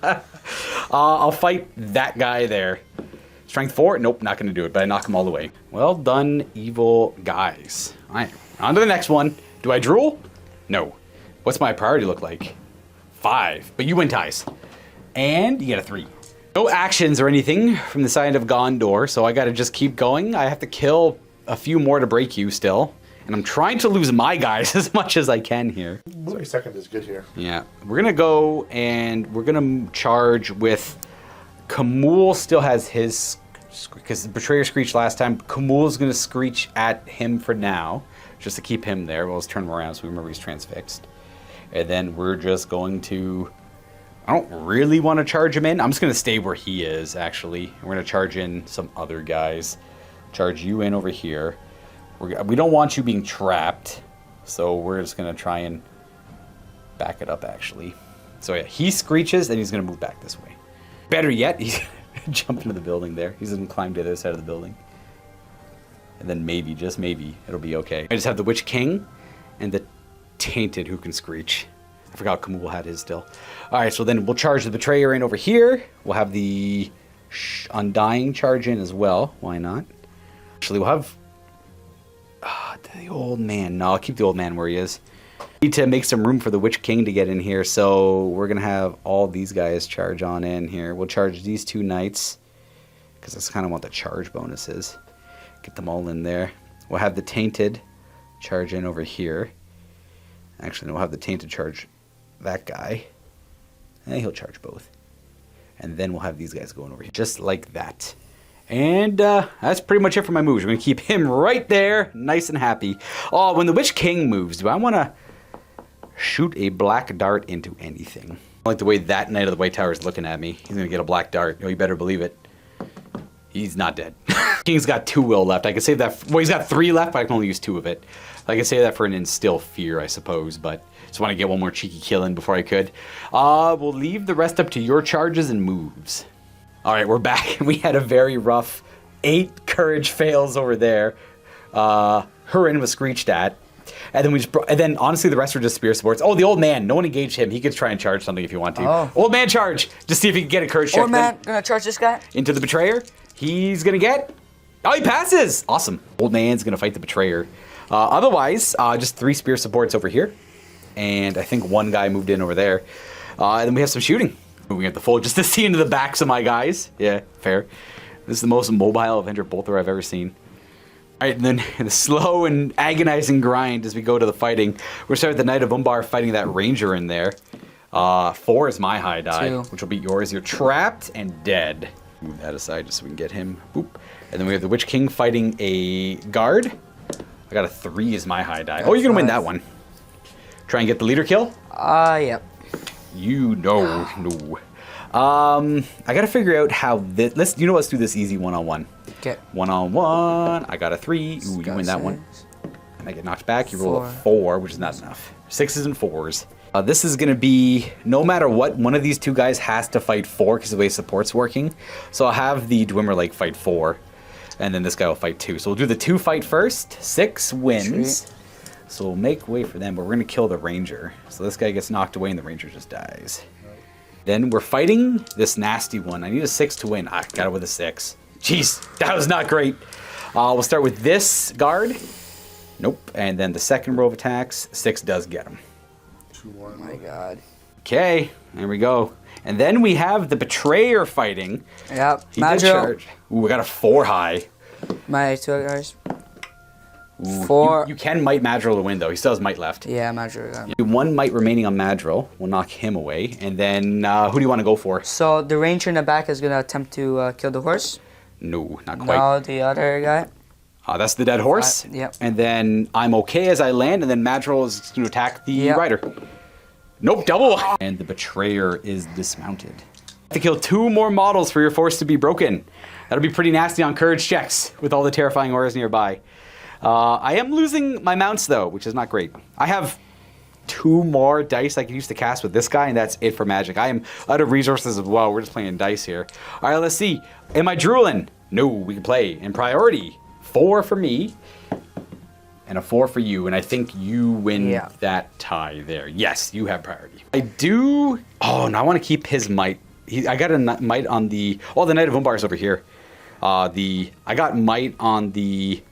I'll fight that guy there. Strength 4? Nope, not going to do it, but I knock him all the way. Well done, evil guys. All right, on to the next one. Do I drool? No. What's my priority look like? 5, but you win ties. And you get a 3. No actions or anything from the side of Gondor, so I got to just keep going. I have to kill a few more to break you still. And I'm trying to lose my guys as much as I can here. 32nd is good here. Yeah, we're going to go and we're going to charge with... Kamul still has his, because the Betrayer screeched last time. Kamul's going to screech at him for now, just to keep him there. We'll just turn him around so we remember he's transfixed. And then we're just going to, I don't really want to charge him in. I'm just going to stay where he is, actually. We're going to charge in some other guys. Charge you in over here. We don't want you being trapped, so we're just going to try and back it up, actually. So yeah, he screeches, and he's going to move back this way. Better yet, he's gonna jump into the building there. He's gonna climb to the other side of the building. And then maybe, just maybe, it'll be okay. I just have the Witch King and the Tainted who can screech. I forgot Kamul had his still. All right, so then we'll charge the Betrayer in over here. We'll have the Undying charge in as well. Why not? Actually, we'll have the old man. No, I'll keep the old man where he is. Need to make some room for the Witch King to get in here, so we're gonna have all these guys charge on in here. We'll charge these 2 knights because that's kind of what the charge bonus is. Get them all in there. We'll have the Tainted charge in over here. Actually, we'll have the Tainted charge that guy, and he'll charge both. And then we'll have these guys going over here, just like that. And that's pretty much it for my moves. We're gonna keep him right there, nice and happy. Oh, when the Witch King moves, do I want to shoot a black dart into anything? I like the way that Knight of the White Tower is looking at me. He's gonna get a black dart. Oh, you better believe it. He's not dead. King's got 2 will left. I can save that. Well, he's got 3 left, but I can only use 2 of it. I can save that for an Instill Fear, I suppose, but just want to get one more cheeky kill in before I could. We'll leave the rest up to your charges and moves. All right, we're back. We had a very rough 8 courage fails over there. Hurin was screeched at. And then and then honestly the rest were just spear supports. Oh, the old man. No one engaged him. He could try and charge something if you want to. Oh. Old man charge. Just see if he can get a courage check. Old man, gonna charge this guy? Into the Betrayer. He's gonna get. Oh, he passes. Awesome. Old man's gonna fight the Betrayer. Otherwise, just 3 spear supports over here. And I think 1 guy moved in over there. And then we have some shooting. Moving at the full just to see into the backs of my guys. Yeah, fair. This is the most mobile Avenger bolter I've ever seen. All right, and then the slow and agonizing grind as we go to the fighting. We're starting with the Knight of Umbar fighting that Ranger in there. 4 is my high die, 2. which will beat yours. You're trapped and dead. Move that aside just so we can get him. Boop. And then we have the Witch King fighting a guard. I got a 3 is my high die. Oh, you're going to win that one. Try and get the leader kill? Yep. You know, no. I gotta figure out how this. Let's do this easy one-on-one. Okay. One-on-one. I got a 3. Ooh, you win that one. And I get knocked back. You roll a 4, which is not enough. 6s and 4s. This is gonna be no matter what. One of these 2 guys has to fight 4 because the way support's working. So I'll have the Dwemer Lake fight 4, and then this guy will fight 2. So we'll do the 2 fight first. 6 wins. Sweet. So we'll make way for them, but we're going to kill the Ranger. So this guy gets knocked away and the Ranger just dies. Then we're fighting this nasty one. I need a 6 to win. I got it with a 6. Jeez, that was not great. We'll start with this guard. Nope. And then the second row of attacks, 6 does get him. 2-1. Oh my god. Okay, there we go. And then we have the Betrayer fighting. Yep. He did charge. Ooh, we got a 4 high. My 2 guys. Ooh, 4. You can might Madril to win, though. He still has might left. Yeah, Madril got him. 1 might remaining on Madril. We'll knock him away. And then, who do you want to go for? So the Ranger in the back is going to attempt to kill the horse? No, not quite. No, the other guy? That's the dead horse. Yep. And then I'm okay as I land, and then Madril is going to attack the rider. Nope, double. And the Betrayer is dismounted. To kill 2 more models for your force to be broken. That'll be pretty nasty on courage checks with all the terrifying auras nearby. I am losing my mounts, though, which is not great. I have 2 more dice I can use to cast with this guy, and that's it for magic. I am out of resources as well. We're just playing dice here. All right, let's see. Am I drooling? No, we can play. In priority, 4 for me and a 4 for you, and I think you win that tie there. Yes, you have priority. I do... Oh, no, I want to keep his might. I got a might on the... Oh, the Knight of Umbar is over here. I got might on the...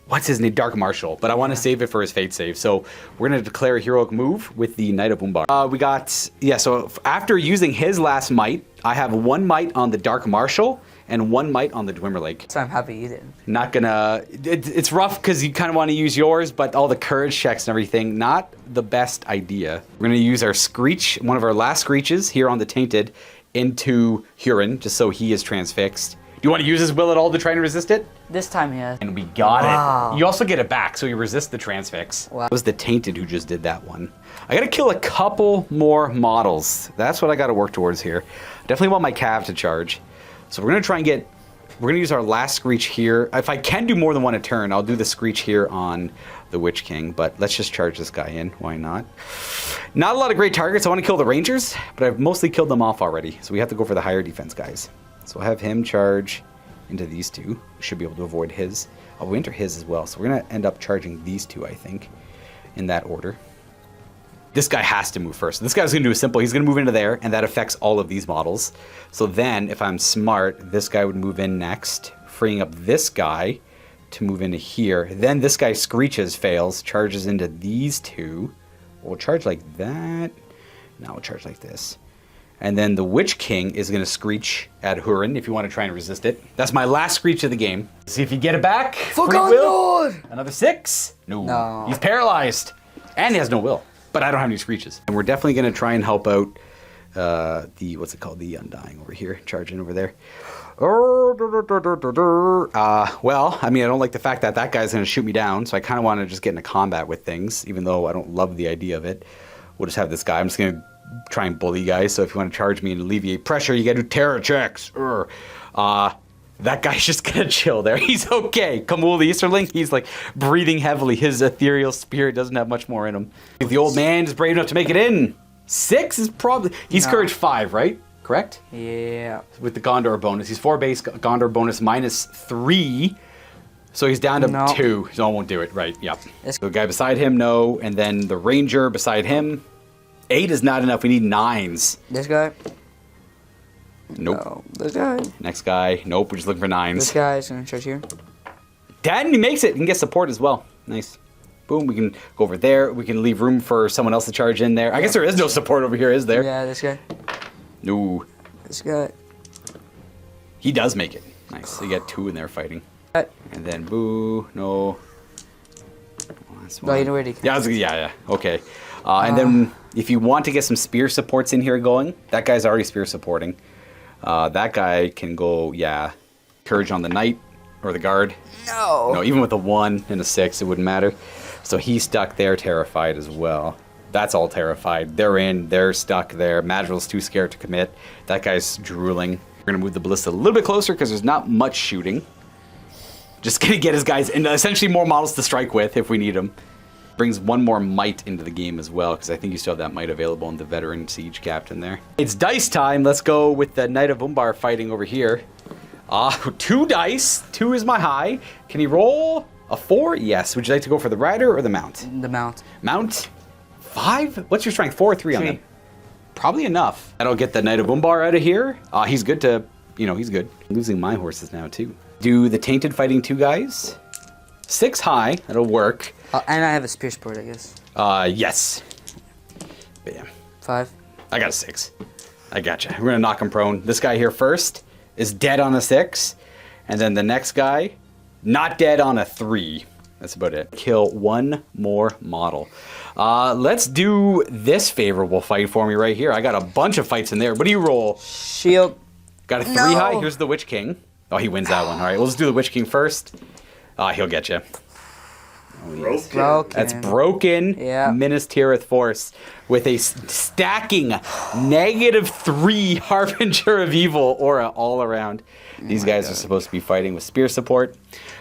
What's his name? Dark Marshal. But I want to save it for his fate save. So we're going to declare a heroic move with the Knight of Umbar. We got... Yeah, so after using his last might, I have 1 might on the Dark Marshal and 1 might on the Dwimmerlake. So I'm happy you did. Not gonna... It's rough because you kind of want to use yours, but all the courage checks and everything, not the best idea. We're going to use our Screech, one of our last Screeches here on the Tainted, into Huron, just so he is transfixed. Do you want to use his will at all to try and resist it? This time, yeah. And we got it. You also get it back, so you resist the transfix. Wow. It was the Tainted who just did that one. I gotta kill a couple more models. That's what I gotta work towards here. Definitely want my Cav to charge. So we're gonna try and get... We're gonna use our last Screech here. If I can do more than 1 a turn, I'll do the Screech here on the Witch King, but let's just charge this guy in. Why not? Not a lot of great targets. I want to kill the Rangers, but I've mostly killed them off already, so we have to go for the higher defense guys. So we'll have him charge into these 2. We should be able to avoid his. Oh, we enter his as well, so we're going to end up charging these 2, I think, in that order. This guy has to move first. This guy's going to do a simple. He's going to move into there, and that affects all of these models. So then, if I'm smart, this guy would move in next, freeing up this guy to move into here. Then this guy screeches, fails, charges into these 2. We'll charge like that. Now we'll charge like this. And then the Witch King is going to Screech at Huron if you want to try and resist it. That's my last Screech of the game. See if you get it back. For Gondor! Another 6? No. He's paralyzed. And he has no will. But I don't have any Screeches. And we're definitely going to try and help out the, what's it called? The Undying over here. Charging over there. Well, I mean, I don't like the fact that that guy's going to shoot me down. So I kind of want to just get into combat with things, even though I don't love the idea of it. We'll just have this guy. I'm just going to try and bully you guys. So if you want to charge me and alleviate pressure, you got to do terror checks. That guy's just going to chill there. He's okay. Kamul the Easterling, he's like breathing heavily. His ethereal spirit doesn't have much more in him. If the old man is brave enough to make it in, 6 is probably... He's courage 5, right? Correct? Yeah. With the Gondor bonus. He's 4 base Gondor bonus minus 3. So he's down to 2. So I won't do it. Right, yep. So the guy beside him, no. And then the ranger beside him. 8 is not enough. We need 9s. This guy? Nope. No. This guy? Next guy. Nope. We're just looking for 9s. This guy is going to charge here. Dad, he makes it. He can get support as well. Nice. Boom. We can go over there. We can leave room for someone else to charge in there. I guess there is no support over here, is there? Yeah, this guy. No. This guy. He does make it. Nice. So you got 2 in there fighting. And then boo. No. No, you know where he can. Yeah. Okay. And then if you want to get some spear supports in here going, that guy's already spear supporting. That guy can go, courage on the knight or the guard. No, even with a 1 and a 6, it wouldn't matter. So he's stuck there, terrified as well. That's all terrified. They're in, they're stuck there. Madril's too scared to commit. That guy's drooling. We're going to move the ballista a little bit closer because there's not much shooting. Just going to get his guys, and essentially more models to strike with if we need them. Brings 1 more might into the game as well, because I think you still have that might available in the veteran siege captain there. It's dice time. Let's go with the Knight of Umbar fighting over here. 2 dice. 2 is my high. Can he roll a 4? Yes. Would you like to go for the rider or the mount? The mount. Mount? 5? What's your strength? 4 or 3 on them? Probably enough. That'll get the Knight of Umbar out of here. He's good to, he's good. I'm losing my horses now too. Do the Tainted fighting 2 guys. 6 high. That'll work. And I have a spear support, I guess. Yes. Bam. 5. I got a 6. I gotcha. We're gonna knock him prone. This guy here first is dead on a 6. And then the next guy, not dead on a 3. That's about it. Kill 1 more model. Let's do this favorable fight for me right here. I got a bunch of fights in there. What do you roll? Shield. Got a 3 high. Here's the Witch King. Oh, he wins that one. All right, let's do the Witch King first. He'll get you. Broken. Broken. That's broken Yeah. Minas Tirith force with a stacking -3 Harbinger of Evil aura all around. These guys are supposed to be fighting with spear support.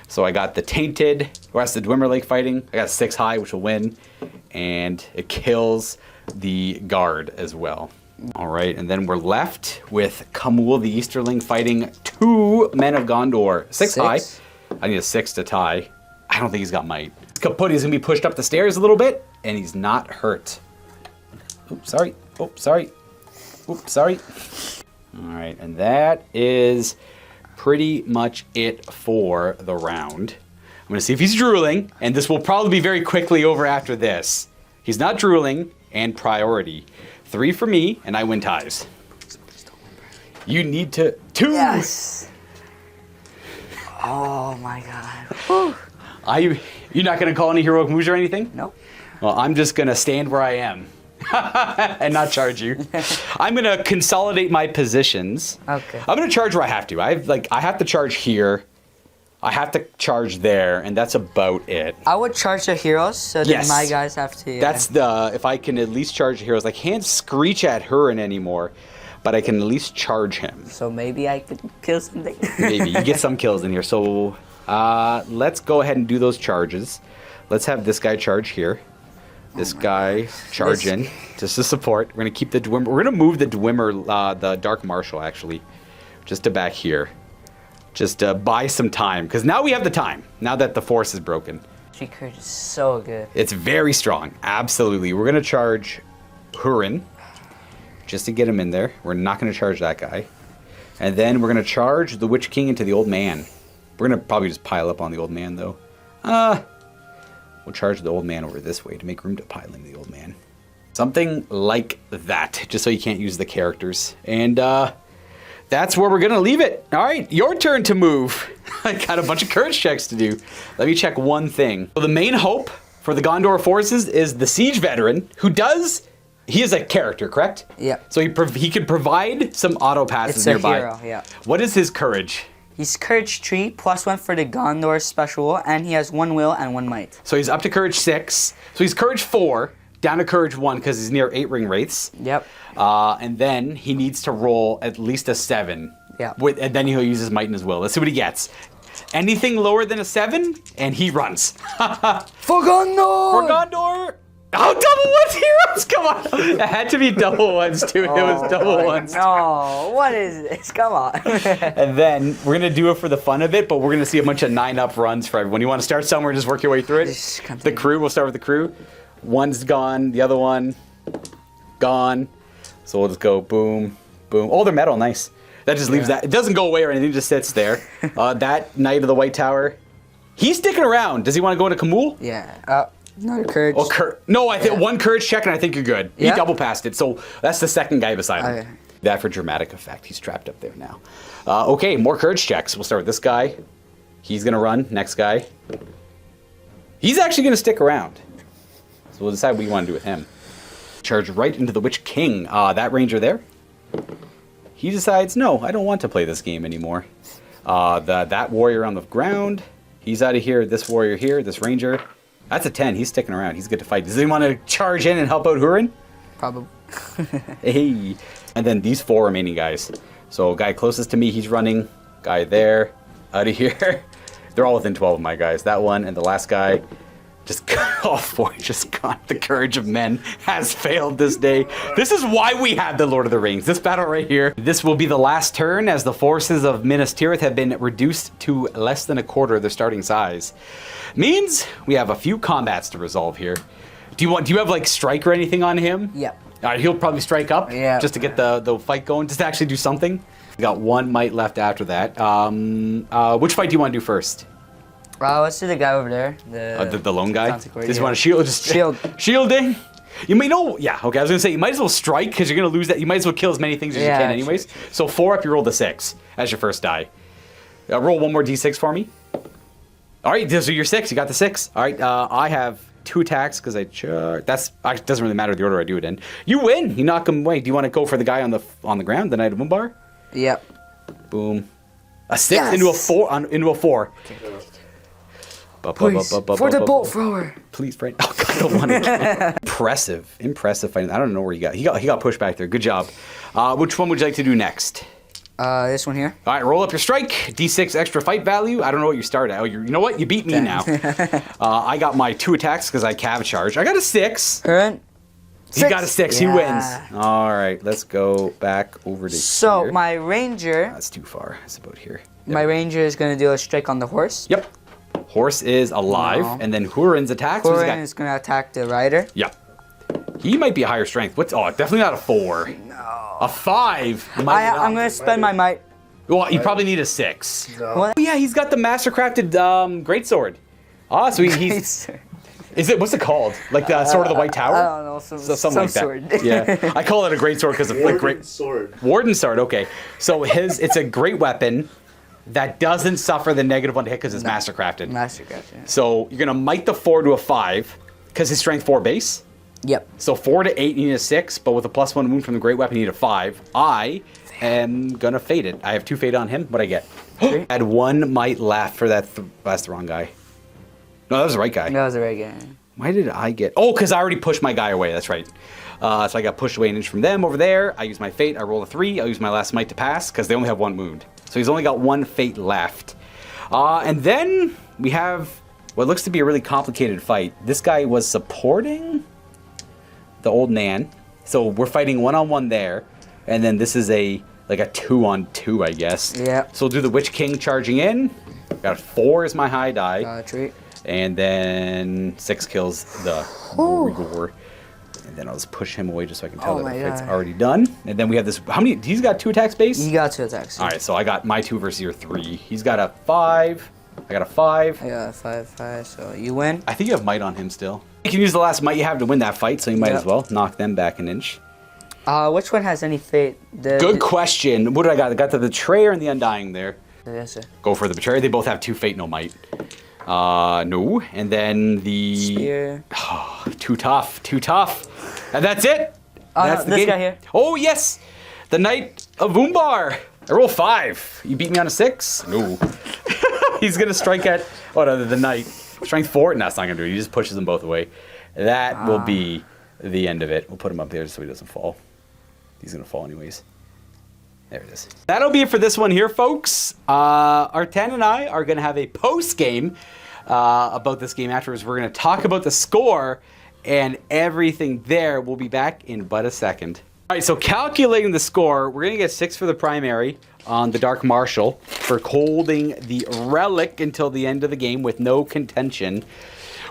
So I got the Tainted, or that's the Dwemer Lake fighting. I got 6 high, which will win. And it kills the guard as well. All right, and then we're left with Kamul the Easterling fighting 2 Men of Gondor. 6 high. I need a 6 to tie. I don't think he's got might. Kaput, he's gonna be pushed up the stairs a little bit, and he's not hurt. Oops, sorry. Oh, sorry. Oops, sorry. All right, and that is pretty much it for the round. I'm gonna see if he's drooling, and this will probably be very quickly over after this. He's not drooling, and priority. 3 for me, and I win ties. You need to 2. Yes. Oh my god. Whew. You're not gonna call any heroic moves or anything? Nope. Well, I'm just gonna stand where I am and not charge you. I'm gonna consolidate my positions. Okay. I'm gonna charge where I have to. I have to charge here. I have to charge there, and that's about it. I would charge the heroes, so Yes. then my guys have to. That's if I can at least charge the heroes. I can't screech at Hurin anymore, but I can at least charge him. So maybe I could kill something. Maybe you get some kills in here. So let's go ahead and do those charges. Let's have this guy charge here. This guy charge in just to support. We're gonna keep the Dwemer. We're gonna move the Dwemer, the Dark Marshal actually, just to back here. Just to buy some time, because now we have the time. Now that the force is broken, Tree Courage is so good. it's very strong. Absolutely, we're gonna charge Hurin just to get him in there. We're not gonna charge that guy, and then we're gonna charge the Witch King into the Old Man. We're gonna probably just pile up on the Old Man though. We'll charge the Old Man over this way to make room to pile into the Old Man. Something like that, just so you can't use the characters. And that's where we're gonna leave it. All right, your turn to move. I got a bunch of courage checks to do. Let me check one thing. So the main hope for the Gondor forces is the Siege Veteran, he is a character, correct? Yeah. So he can provide some auto passes It's a nearby. hero, yeah. What is his courage? He's Courage 3, +1 for the Gondor special, and he has 1 will and 1 might. So he's up to courage 6. So he's courage 4, down to courage 1 because he's near 8 ring wraiths. Yep. And then he needs to roll at least a 7. Yeah. And then he'll use his might and his will. Let's see what he gets. Anything lower than a 7, and he runs. For Gondor! For Gondor! Oh, double 1s heroes! Come on! It had to be double 1s, too. It was double 1s. No, what is this? Come on. And then we're going to do it for the fun of it, but we're going to see a bunch of 9-up runs for everyone. You want to start somewhere and just work your way through it? Just continue. The crew, we'll start with the crew. One's gone, the other one, gone. So we'll just go boom, boom. Oh, they're metal, nice. That just leaves that. It doesn't go away or anything, it just sits there. That Knight of the White Tower, he's sticking around. Does he want to go into Kamul? Yeah. Another Courage. Oh, no, I think one courage check and I think you're good. He Yeah? double passed it, so that's the second guy beside him. Okay. That for dramatic effect. He's trapped up there now. Okay, more courage checks. We'll start with this guy. He's going to run. Next guy. He's actually going to stick around. So we'll decide what you want to do with him. Charge right into the Witch King. That ranger there. He decides, no, I don't want to play this game anymore. That warrior on the ground. He's out of here. This warrior here. This ranger. That's a 10. He's sticking around. He's good to fight. Does anyone want to charge in and help out Hurin? Probably. Hey. And then these 4 remaining guys. So guy closest to me, he's running. Guy there. Out of here. They're all within 12 of my guys. That one and the last guy. Just all 4 just got the courage of men has failed this day. This is why we have the Lord of the Rings. This battle right here. This will be the last turn as the forces of Minas Tirith have been reduced to less than a quarter of their starting size. Means we have a few combats to resolve here. Do you have like strike or anything on him? Yep. All right, he'll probably strike up just to get the fight going, just to actually do something. We got 1 might left after that. Which fight do you want to do first? Let's do the guy over there. The lone guy? Consecrated, Just want to shield? Shield. Shielding? You may know, yeah, okay, I was going to say, you might as well strike, because you're going to lose that. You might as well kill as many things as you can anyways. True. So 4 up, you roll the 6 as your first die. Roll 1 more d6 for me. All right, so you're 6, you got the 6. All right, I have 2 attacks, because I charge. It doesn't really matter the order I do it in. You win, you knock him away. Do you want to go for the guy on the ground, the Knight of Umbar? Yep. Boom. A 6 into a 4. Into a 4. Okay. Please, for the bolt thrower. Please, Fred. Oh, God, the one again. Impressive fighting. I don't know where he got pushed back there. Good job. Which one would you like to do next? This one here. All right, roll up your strike. D6 extra fight value. I don't know what you started at. Oh, you know what? You beat me now. I got my 2 attacks because I cav charge. I got a 6. Current. He got a 6. He wins. All right, let's go back over to So here. my ranger. That's too far. It's about here. My ranger is going to do a strike on the horse. Yep. Horse is alive, No. and then Hurin's attacks. Hurin is going to attack the rider. Yep. He might be a higher strength. Definitely not a 4. No. A 5. I'm going to spend my might. Well, you probably need a 6. No. What? Oh, yeah, he's got the mastercrafted greatsword. So he's... Is it, what's it called? Like the Sword of the White Tower? I don't know. Something like that. Sword. Yeah. I call it a greatsword because of like great... Sword. Warden sword, okay. So it's a great weapon that doesn't suffer the -1 to hit because it's mastercrafted. Mastercraft, yeah. So you're gonna might the 4 to a 5 because his strength 4 base. Yep. So 4 to 8 you need a 6, but with a +1 wound from the great weapon you need a 5. I am gonna fade it. I have 2 fade on him. What I get? I had 1 might left for that. That's the wrong guy. No, that was the right guy. That was a regular. Why did I get... Oh, because I already pushed my guy away. That's right. So I got pushed away an inch from them over there. I use my fate. I roll a 3. I'll use my last might to pass because they only have 1 wound. So he's only got 1 fate left. And then we have what looks to be a really complicated fight. This guy was supporting the old Nan. So we're fighting 1-on-1 there. And then this is like a 2-on-2, I guess. Yeah. So we'll do the Witch King charging in. Got a 4 is my high die. Treat. And then 6 kills the Rigor. And then I'll just push him away just so I can tell that the fight's already done. And then we have this. How many? He's got 2 attacks base? He got 2 attacks. All right, so I got my 2 versus your 3. He's got a 5. I got a 5. I got a 5, so you win. I think you have might on him still. You can use the last might you have to win that fight, so you might as well knock them back an inch. Which one has any fate? Good question. What did I got? I got the Betrayer and the Undying there. Yes, sir. Go for the Betrayer. They both have 2 fate, no might. No. And then the... Spear. Oh, too tough. And that's it. That's the this game. guy here. Oh, yes. The Knight of Umbar. I roll 5. You beat me on a 6? No. He's going to strike at... Oh, no, the Knight. Strength 4? No, that's not going to do it. He just pushes them both away. That will be the end of it. We'll put him up there just so he doesn't fall. He's going to fall anyways. There it is. That'll be it for this one here, folks. Arten and I are going to have a post-game about this game afterwards. We're going to talk about the score and everything there. We'll be back in but a second. All right, so calculating the score, we're going to get 6 for the primary on the Dark Marshal for holding the relic until the end of the game with no contention.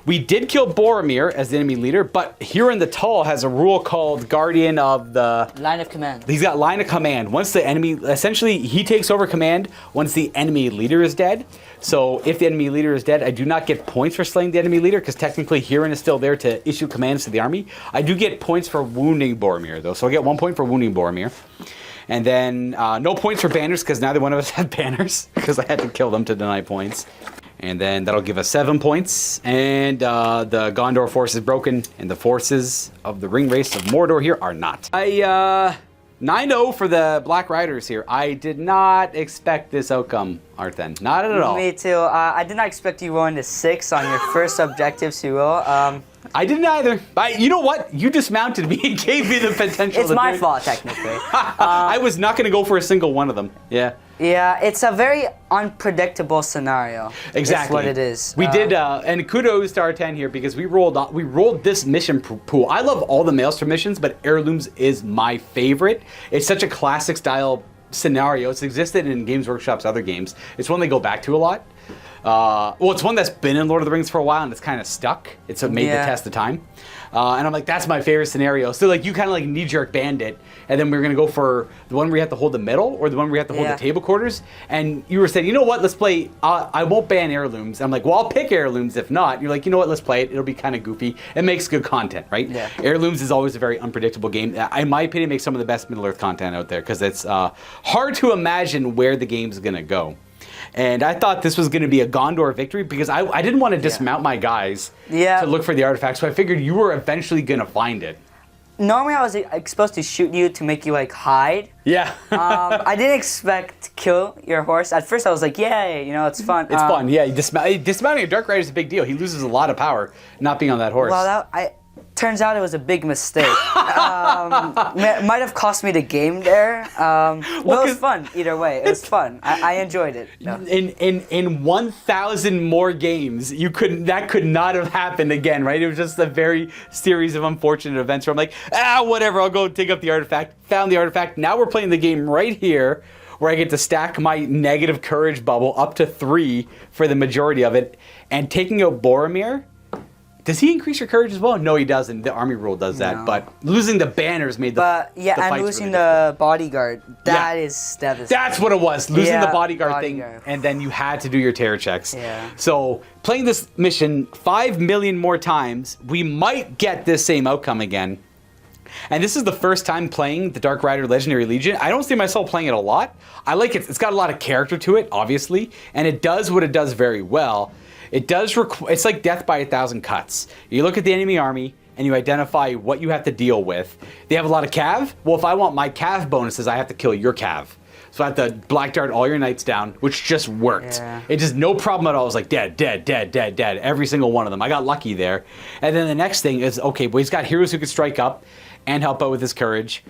We did kill Boromir as the enemy leader, but Hurin the Tall has a rule called Guardian of the... Line of command. He's got line of command. Once the enemy... Essentially, he takes over command once the enemy leader is dead. So if the enemy leader is dead, I do not get points for slaying the enemy leader, because technically Hurin is still there to issue commands to the army. I do get points for wounding Boromir, though. So I get 1 point for wounding Boromir. And then no points for banners, because neither one of us had banners, because I had to kill them to deny points. And then that'll give us 7 points. And the Gondor force is broken, and the forces of the ring race of Mordor here are not. 9-0 for the Black Riders here. I did not expect this outcome, Arten. Not at all. Me too. I did not expect you rolling a 6 on your first objectives you roll. I didn't either. You know what? You dismounted me and gave me the potential. It's my fault, technically. I was not going to go for a single one of them. Yeah. Yeah, it's a very unpredictable scenario. Exactly. It's what it is. We did, and kudos to Arten here because we rolled this mission pool. I love all the Maelstrom missions, but Heirlooms is my favorite. It's such a classic style scenario. It's existed in Games Workshop's other games. It's one they go back to a lot. Well, it's one that's been in Lord of the Rings for a while and it's kind of stuck. It's made the test of time. And I'm like, that's my favorite scenario. So like you kind of like knee-jerk banned it, and then we were gonna go for the one where you have to hold the middle or the one where you have to hold the table quarters. And you were saying, you know what, let's play. I won't ban Heirlooms. I'm like, well, I'll pick Heirlooms if not. You're like, you know what, let's play it. It'll be kind of goofy. It makes good content, right? Yeah. Heirlooms is always a very unpredictable game. In my opinion, it makes some of the best Middle Earth content out there because it's hard to imagine where the game's gonna go. And I thought this was going to be a Gondor victory because I didn't want to dismount my guys to look for the artifact. So I figured you were eventually going to find it. normally I was supposed to shoot you to make you like hide. Yeah. I didn't expect to kill your horse. At first I was like, yay, you know, it's fun. It's fun, yeah. Dismounting a Dark Rider is a big deal. He loses a lot of power not being on that horse. Well, turns out it was a big mistake. Might have cost me the game there. But it was fun either way. It was fun. I enjoyed it. No. In 1,000 more games, that could not have happened again, right? It was just a very series of unfortunate events where I'm like, whatever, I'll go dig up the artifact. Found the artifact. Now we're playing the game right here, where I get to stack my negative courage bubble up to 3 for the majority of it, and taking out Boromir. Does he increase your courage as well? No, he doesn't. The army rule does that. No. But losing the banners made the and fights losing really the bodyguard. That is devastating. That's what it was. Losing the bodyguard bodyguard. thing, and then you had to do your terror checks. Yeah. So playing this mission 5 million more times, we might get this same outcome again. And this is the first time playing the Dark Rider Legendary Legion. I don't see myself playing it a lot. I like it. It's got a lot of character to it, obviously, and it does what it does very well. It does it's like death by 1,000 cuts. You look at the enemy army and you identify what you have to deal with. They have a lot of cav. Well, if I want my cav bonuses, I have to kill your cav. So I have to black dart all your knights down, which just worked. Yeah. It just no problem at all. I was like dead, dead, dead, dead, dead. Every single one of them. I got lucky there. And then the next thing is, okay, well, he's got heroes who can strike up and help out with his courage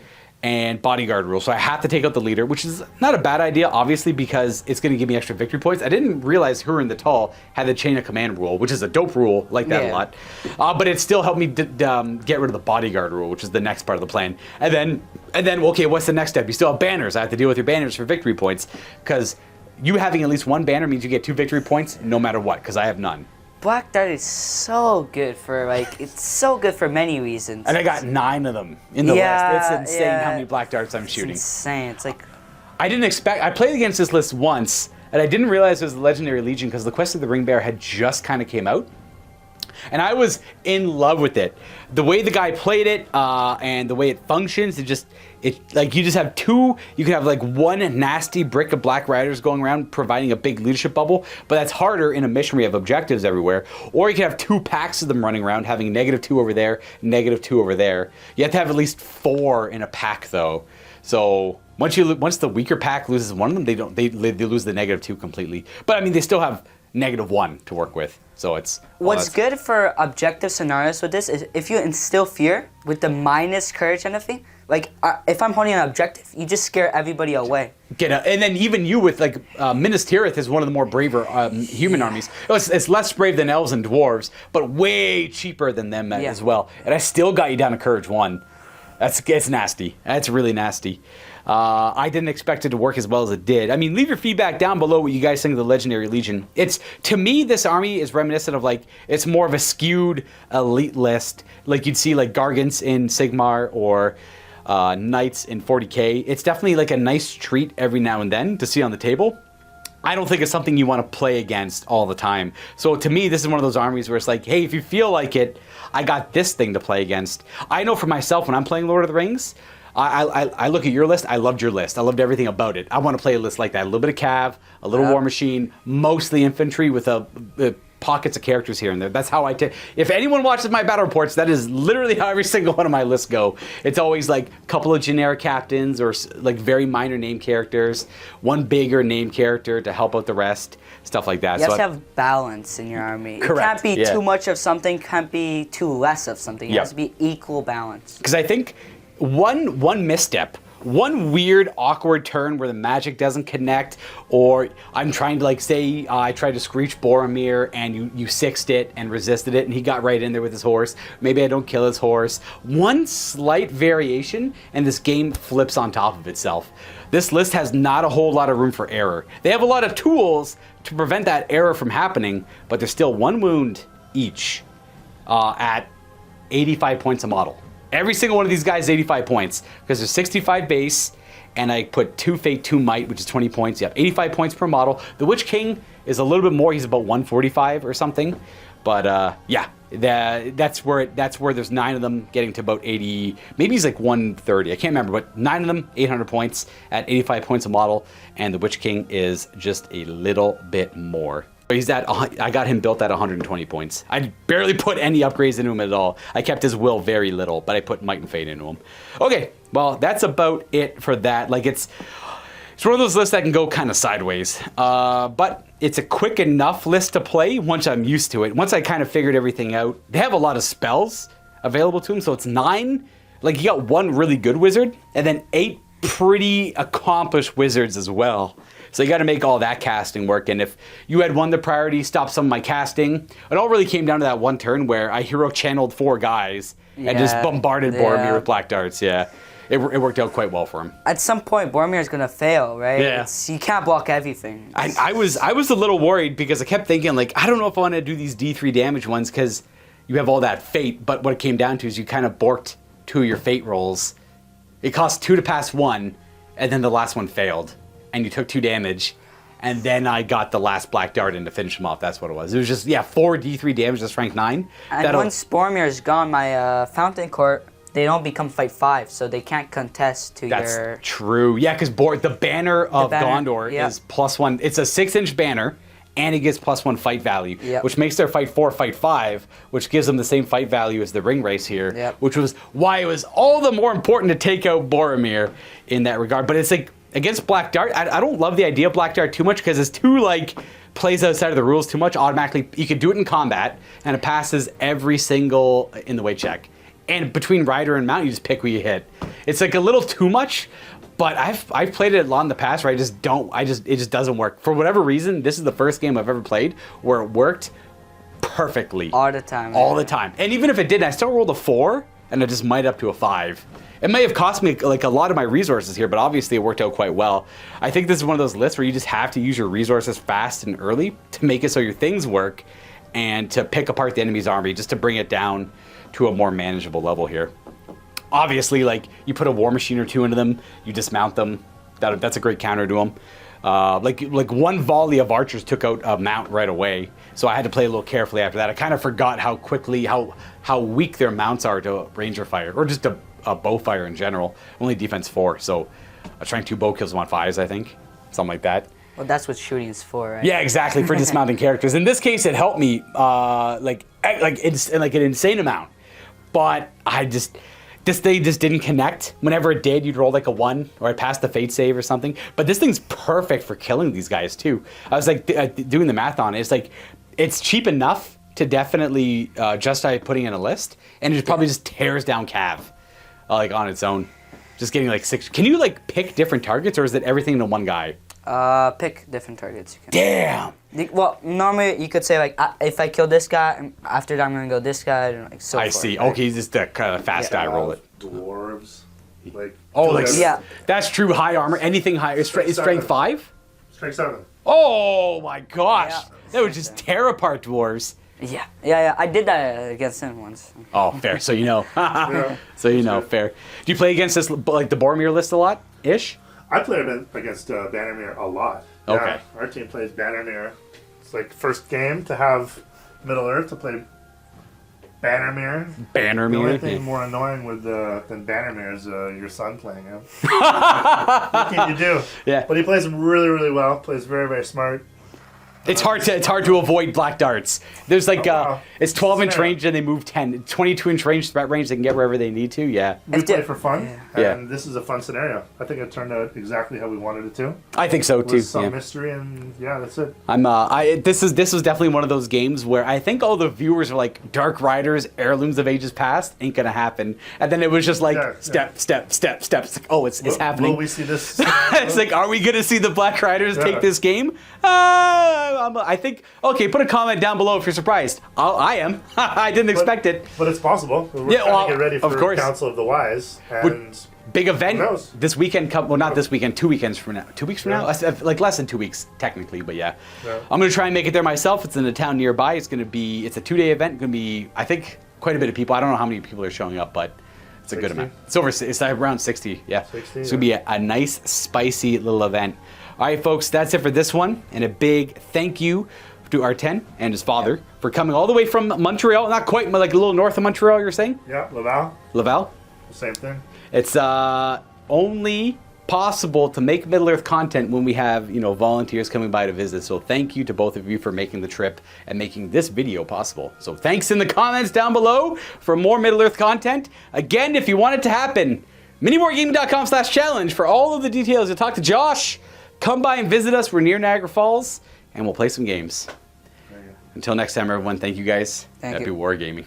and bodyguard rule. So I have to take out the leader, which is not a bad idea, obviously, because it's going to give me extra victory points. I didn't realize Hurin the Tall had the chain of command rule, which is a dope rule, like that a lot. But it still helped me get rid of the bodyguard rule, which is the next part of the plan. And then, okay, what's the next step? You still have banners. I have to deal with your banners for victory points, because you having at least one banner means you get 2 victory points no matter what, because I have none. Black Dart is so good for it's so good for many reasons. And I got 9 of them in the list. It's insane how many Black Darts I'm shooting. It's insane. It's like I played against this list once, and I didn't realize it was the Legendary Legion because the Quest of the Ring Bearer had just kind of came out. And I was in love with it. The way the guy played it, and the way it functions, you just have 2, you can have like 1 nasty brick of Black Riders going around providing a big leadership bubble, but that's harder in a mission where you have objectives everywhere. Or you can have 2 packs of them running around, having -2 over there, -2 over there. You have to have at least 4 in a pack though. So once the weaker pack loses one of them, they lose the -2 completely. But I mean, they still have -1 to work with. So it's what's good for objective scenarios with this is if you instill fear with the minus courage and everything. Like if I'm holding an objective, you just scare everybody away. And then even you with like Minas Tirith is one of the more braver human armies. It's less brave than elves and dwarves, but way cheaper than them as well. And I still got you down to courage 1. It's nasty. That's really nasty. I didn't expect it to work as well as it did. I mean, leave your feedback down below what you guys think of the Legendary Legion. To me, this army is reminiscent of it's more of a skewed elite list. Like you'd see like Gargants in Sigmar or Knights in 40k. It's definitely like a nice treat every now and then to see on the table. I don't think it's something you want to play against all the time. So to me, this is one of those armies where it's like, hey, if you feel like it, I got this thing to play against. I know for myself when I'm playing Lord of the Rings, I look at your list, I loved your list. I loved everything about it. I want to play a list like that. A little bit of cav, a little war machine, mostly infantry with pockets of characters here and there. That's how I take. If anyone watches my battle reports, that is literally how every single one of my lists go. It's always like a couple of generic captains or like very minor name characters, 1 bigger name character to help out the rest, stuff like that. You have to have balance in your army. Correct. It can't be too much of something, can't be too less of something. It has to be equal balance. Because I think one misstep, one weird, awkward turn where the magic doesn't connect, or I'm trying to say I tried to screech Boromir and you 6'd it and resisted it and he got right in there with his horse. Maybe I don't kill his horse. One slight variation and this game flips on top of itself. This list has not a whole lot of room for error. They have a lot of tools to prevent that error from happening, but there's still 1 wound each at 85 points a model. Every single one of these guys is 85 points because there's 65 base, and I put 2 fate, 2 might, which is 20 points. You have 85 points per model. The Witch King is a little bit more. He's about 145 or something. But that's where there's 9 of them getting to about 80. Maybe he's like 130. I can't remember, but 9 of them, 800 points at 85 points a model, and the Witch King is just a little bit more. I got him built at 120 points. I barely put any upgrades into him at all. I kept his will very little, but I put Might and Fate into him. Okay, well, that's about it for that. Like, it's one of those lists that can go kind of sideways. But it's a quick enough list to play once I'm used to it. Once I kind of figured everything out. They have a lot of spells available to them, so it's 9. Like, you got 1 really good wizard, and then 8 pretty accomplished wizards as well. So you got to make all that casting work. And if you had won the priority, stopped some of my casting, it all really came down to that one turn where I hero channeled 4 guys and just bombarded Boromir with black darts. Yeah, it worked out quite well for him. At some point, Boromir is gonna fail, right? Yeah. You can't block everything. I was a little worried because I kept thinking, like, I don't know if I want to do these D3 damage ones because you have all that fate. But what it came down to is you kind of borked 2 of your fate rolls. It cost 2 to pass 1, and then the last one failed. And you took 2 damage, and then I got the last black dart in to finish him off. That's what it was. It was just, 4 D3 damage, that's rank 9. And once Boromir is gone, my Fountain Court, they don't become fight 5, so they can't contest to That's your... true. Yeah, because the banner of Gondor is +1. It's a 6-inch banner, and it gets +1 fight value, which makes their fight 4 fight 5, which gives them the same fight value as the ring race here, which was why it was all the more important to take out Boromir in that regard. But it's like, against Black Dart, I don't love the idea of Black Dart too much because it's too, like, plays outside of the rules too much. Automatically, you could do it in combat, and it passes every single in the way check. And between Rider and Mount, you just pick who you hit. It's like a little too much, but I've played it a lot in the past where it just doesn't work. For whatever reason, this is the first game I've ever played where it worked perfectly. All the time. All the time. And even if it didn't, I still rolled a 4, and it just might up to a 5. It may have cost me like a lot of my resources here, but obviously it worked out quite well. I think this is one of those lists where you just have to use your resources fast and early to make it so your things work and to pick apart the enemy's army just to bring it down to a more manageable level here. Obviously, like, you put a war machine or 2 into them, you dismount them. That's a great counter to them. Like 1 volley of archers took out a mount right away, so I had to play a little carefully after that. I kind of forgot how quickly, how weak their mounts are to ranger fire, or just a bow fire in general. Only defense 4, so a strength 2 bow kills them on 5s, I think, something like that. Well, that's what shooting is for, right? Yeah, exactly, for dismounting characters. In this case, it helped me like an insane amount, but they just didn't connect. Whenever it did, you'd roll like a 1, or I passed the fate save or something. But this thing's perfect for killing these guys too. I was like doing the math on it. It's like, it's cheap enough to definitely justify putting in a list, and it probably just tears down Cav like on its own. Just getting like 6. Can you like pick different targets, or is it everything to one guy? Pick different targets. You can. Damn. Well, normally you could say like, if I kill this guy, after that I'm gonna go this guy, and like so I forth, see. right? Okay, just the kind of fast guy roll it. Dwarves. Like, That's true. High armor, anything high. Is strength 5? Strength 7. Oh my gosh, Yeah. that would just tear apart dwarves. Yeah. I did that against him once. Oh, fair. So you know. Yeah. So you know, fair. Do you play against this, like the Boromir list a lot, ish? I played against Bannermere a lot. Okay. Yeah, our team plays Bannermere. It's like first game to have Middle Earth to play Bannermere. The only thing more annoying than Bannermere is your son playing him. What can you do? Yeah. But he plays really, really well. Plays very, very smart. It's hard to avoid black darts. There's like it's 12-inch range and they move 10. 22-inch range, threat range. They can get wherever they need to. Yeah. We play for fun, Yeah. and this is a fun scenario. I think it turned out exactly how we wanted it to. I think so too. With some mystery, and that's it. This was definitely one of those games where I think all the viewers were like, Dark Riders, Heirlooms of Ages Past ain't gonna happen, and then it was just like step. It's like, oh, it's happening. Will we see this? It's like, are we gonna see the Black Riders take this game? I think. Okay, put a comment down below if you're surprised. I am. I didn't expect it. But it's possible. We're trying to get ready for Council of the Wise, and big event who knows? this weekend. Well, not this weekend. 2 weekends from now. 2 weeks from now. Like less than 2 weeks technically, but yeah. I'm gonna try and make it there myself. It's in a town nearby. It's a 2-day event. Gonna be, I think, quite a bit of people. I don't know how many people are showing up, but it's a good amount. It's around 60. Yeah. 60, it's gonna be a nice, spicy little event. All right, folks, that's it for this one. And a big thank you to Arten and his father for coming all the way from Montreal. Not quite, but like a little north of Montreal, you're saying? Yeah, Laval. Laval? Same thing. It's only possible to make Middle-earth content when we have, you know, volunteers coming by to visit. So thank you to both of you for making the trip and making this video possible. So thanks in the comments down below for more Middle-earth content. Again, if you want it to happen, MiniWarGaming.com/challenge for all of the details. You'll talk to Josh. Come by and visit us. We're near Niagara Falls, and we'll play some games. Until next time, everyone, thank you guys. Thank Happy you. Wargaming.